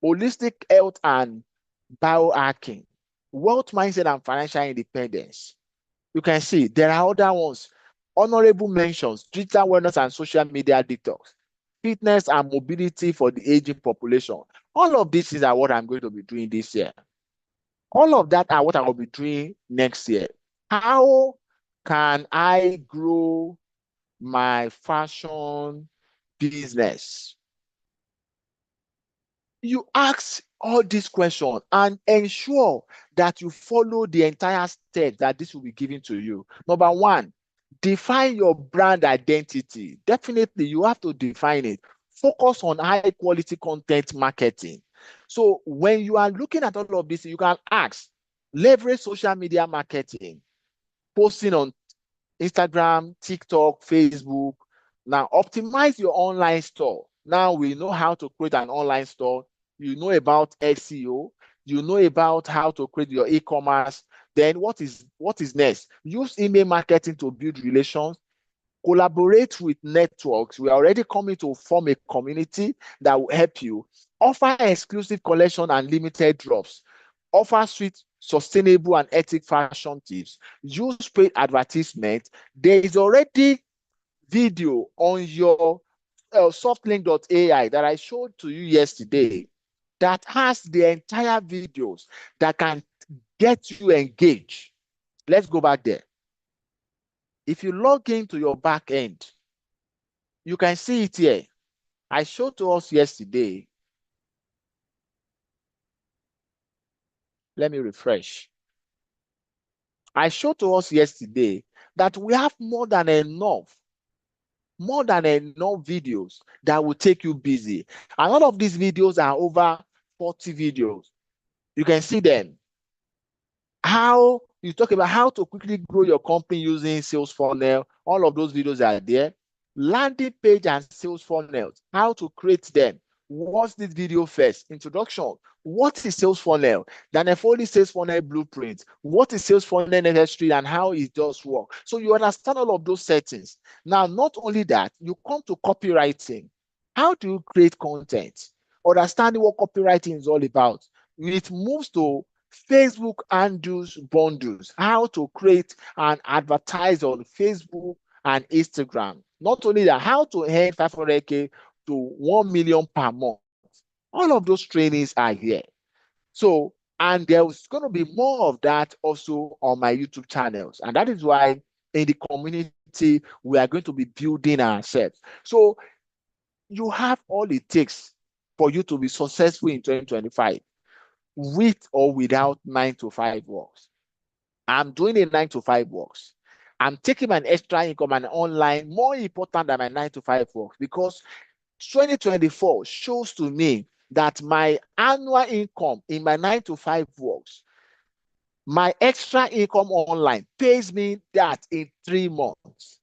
holistic health and biohacking, wealth mindset and financial independence. You can see there are other ones. Honorable mentions: digital wellness and social media detox, fitness and mobility for the aging population. All of these are what I'm going to be doing this year. All of that are what I will be doing next year. How can I grow my fashion business? You ask all these questions and ensure that you follow the entire steps that this will be given to you. Number one, define your brand identity. Definitely, you have to define it. Focus on high quality content marketing. So when you are looking at all of this, you can ask, leverage social media marketing, posting on Instagram, TikTok, Facebook. Now, optimize your online store. Now we know how to create an online store. You know about SEO. You know about how to create your e-commerce. Then what is next? Use email marketing to build relations. Collaborate with networks. We are already coming to form a community that will help you. Offer exclusive collection and limited drops. Offer sweet, sustainable, and ethic fashion tips. Use paid advertisement. There is already video on your softlink.ai that I showed to you yesterday that has the entire videos that can get you engaged. Let's go back there. If you log into your back end, you can see it here. I showed to us yesterday. Let me refresh. I showed to us yesterday that we have more than enough videos that will take you busy. And all of these videos are over 40 videos. You can see them. How you talk about how to quickly grow your company using sales funnel. All of those videos are there. Landing page and sales funnels, how to create them. Watch this video first. Introduction. What is sales funnel? Then a fully sales funnel blueprint. What is sales funnel necessary and how it does work? So you understand all of those settings. Now, not only that, you come to copywriting. How do you create content? Understanding what copywriting is all about. It moves to Facebook handles bundles, how to create and advertise on Facebook and Instagram. Not only that, how to earn 500K to 1 million per month. All of those trainings are here. So, and there's going to be more of that also on my YouTube channels. And that is why in the community, we are going to be building ourselves. So you have all it takes for you to be successful in 2025, with or without 9 to 5 works. I'm doing a 9 to 5 works. I'm taking my extra income and online more important than my 9 to 5 works, because 2024 shows to me that my annual income in my 9 to 5 works, my extra income online pays me that in 3 months.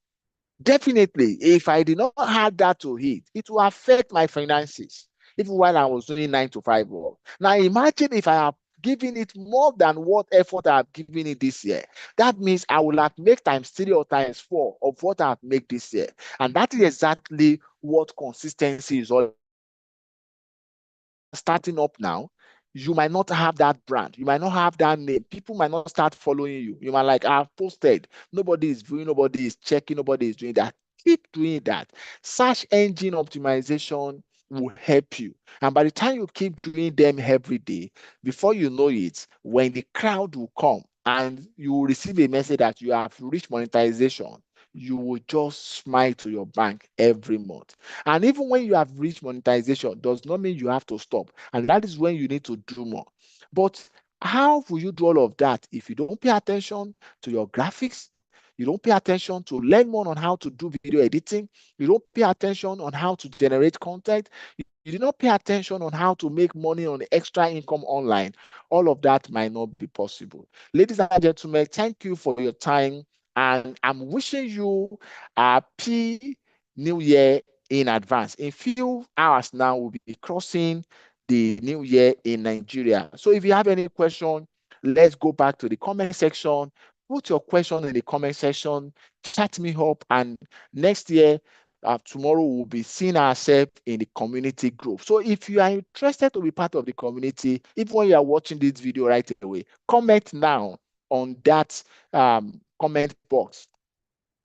Definitely, if I did not have that to hit, it will affect my finances, even while I was doing 9 to 5 work. Now, imagine if I have given it more than what effort I have given it this year. That means I will have made times 3 or times 4 of what I have made this year. And that is exactly what consistency is all starting up now. You might not have that brand, you might not have that name, people might not start following you. You might like, I've posted, nobody is viewing, nobody is checking, nobody is doing that. Keep doing that. Search engine optimization will help you, and by the time you keep doing them every day, before you know it, when the crowd will come and you will receive a message that you have reached monetization, you will just smile to your bank every month. And even when you have reached monetization, does not mean you have to stop. And that is when you need to do more. But how will you do all of that if you don't pay attention to your graphics? You don't pay attention to learn more on how to do video editing. You don't pay attention on how to generate content. You do not pay attention on how to make money on extra income online. All of that might not be possible. Ladies and gentlemen, thank you for your time. And I'm wishing you a happy new year in advance. In few hours now, we'll be crossing the new year in Nigeria. So if you have any question, let's go back to the comment section. Put your question in the comment section, chat me up, and next year, tomorrow we'll be seeing ourselves in the community group. So if you are interested to be part of the community, even when you are watching this video right away, comment now on that comment box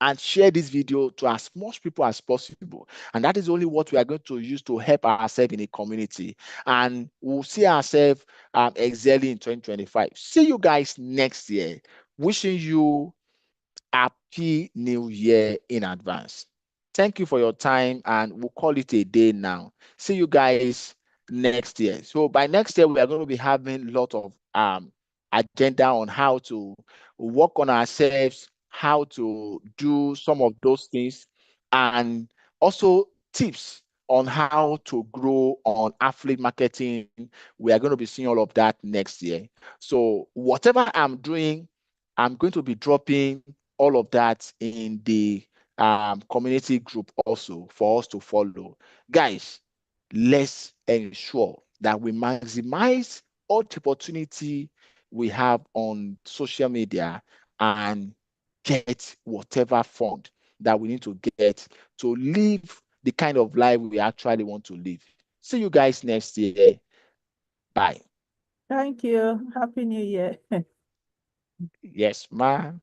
and share this video to as much people as possible. And that is only what we are going to use to help ourselves in a community. And we'll see ourselves excelling in 2025. See you guys next year. Wishing you happy new year in advance. Thank you for your time, and we'll call it a day now. See you guys next year. So by next year, we are going to be having a lot of agenda on how to work on ourselves, how to do some of those things, and also tips on how to grow on affiliate marketing. We are going to be seeing all of that next year. So whatever I'm doing, I'm going to be dropping all of that in the community group also for us to follow. Guys, let's ensure that we maximize all the opportunity we have on social media and get whatever fund that we need to get to live the kind of life we actually want to live. See you guys next year. Bye. Thank you. Happy New Year. Yes, ma'am.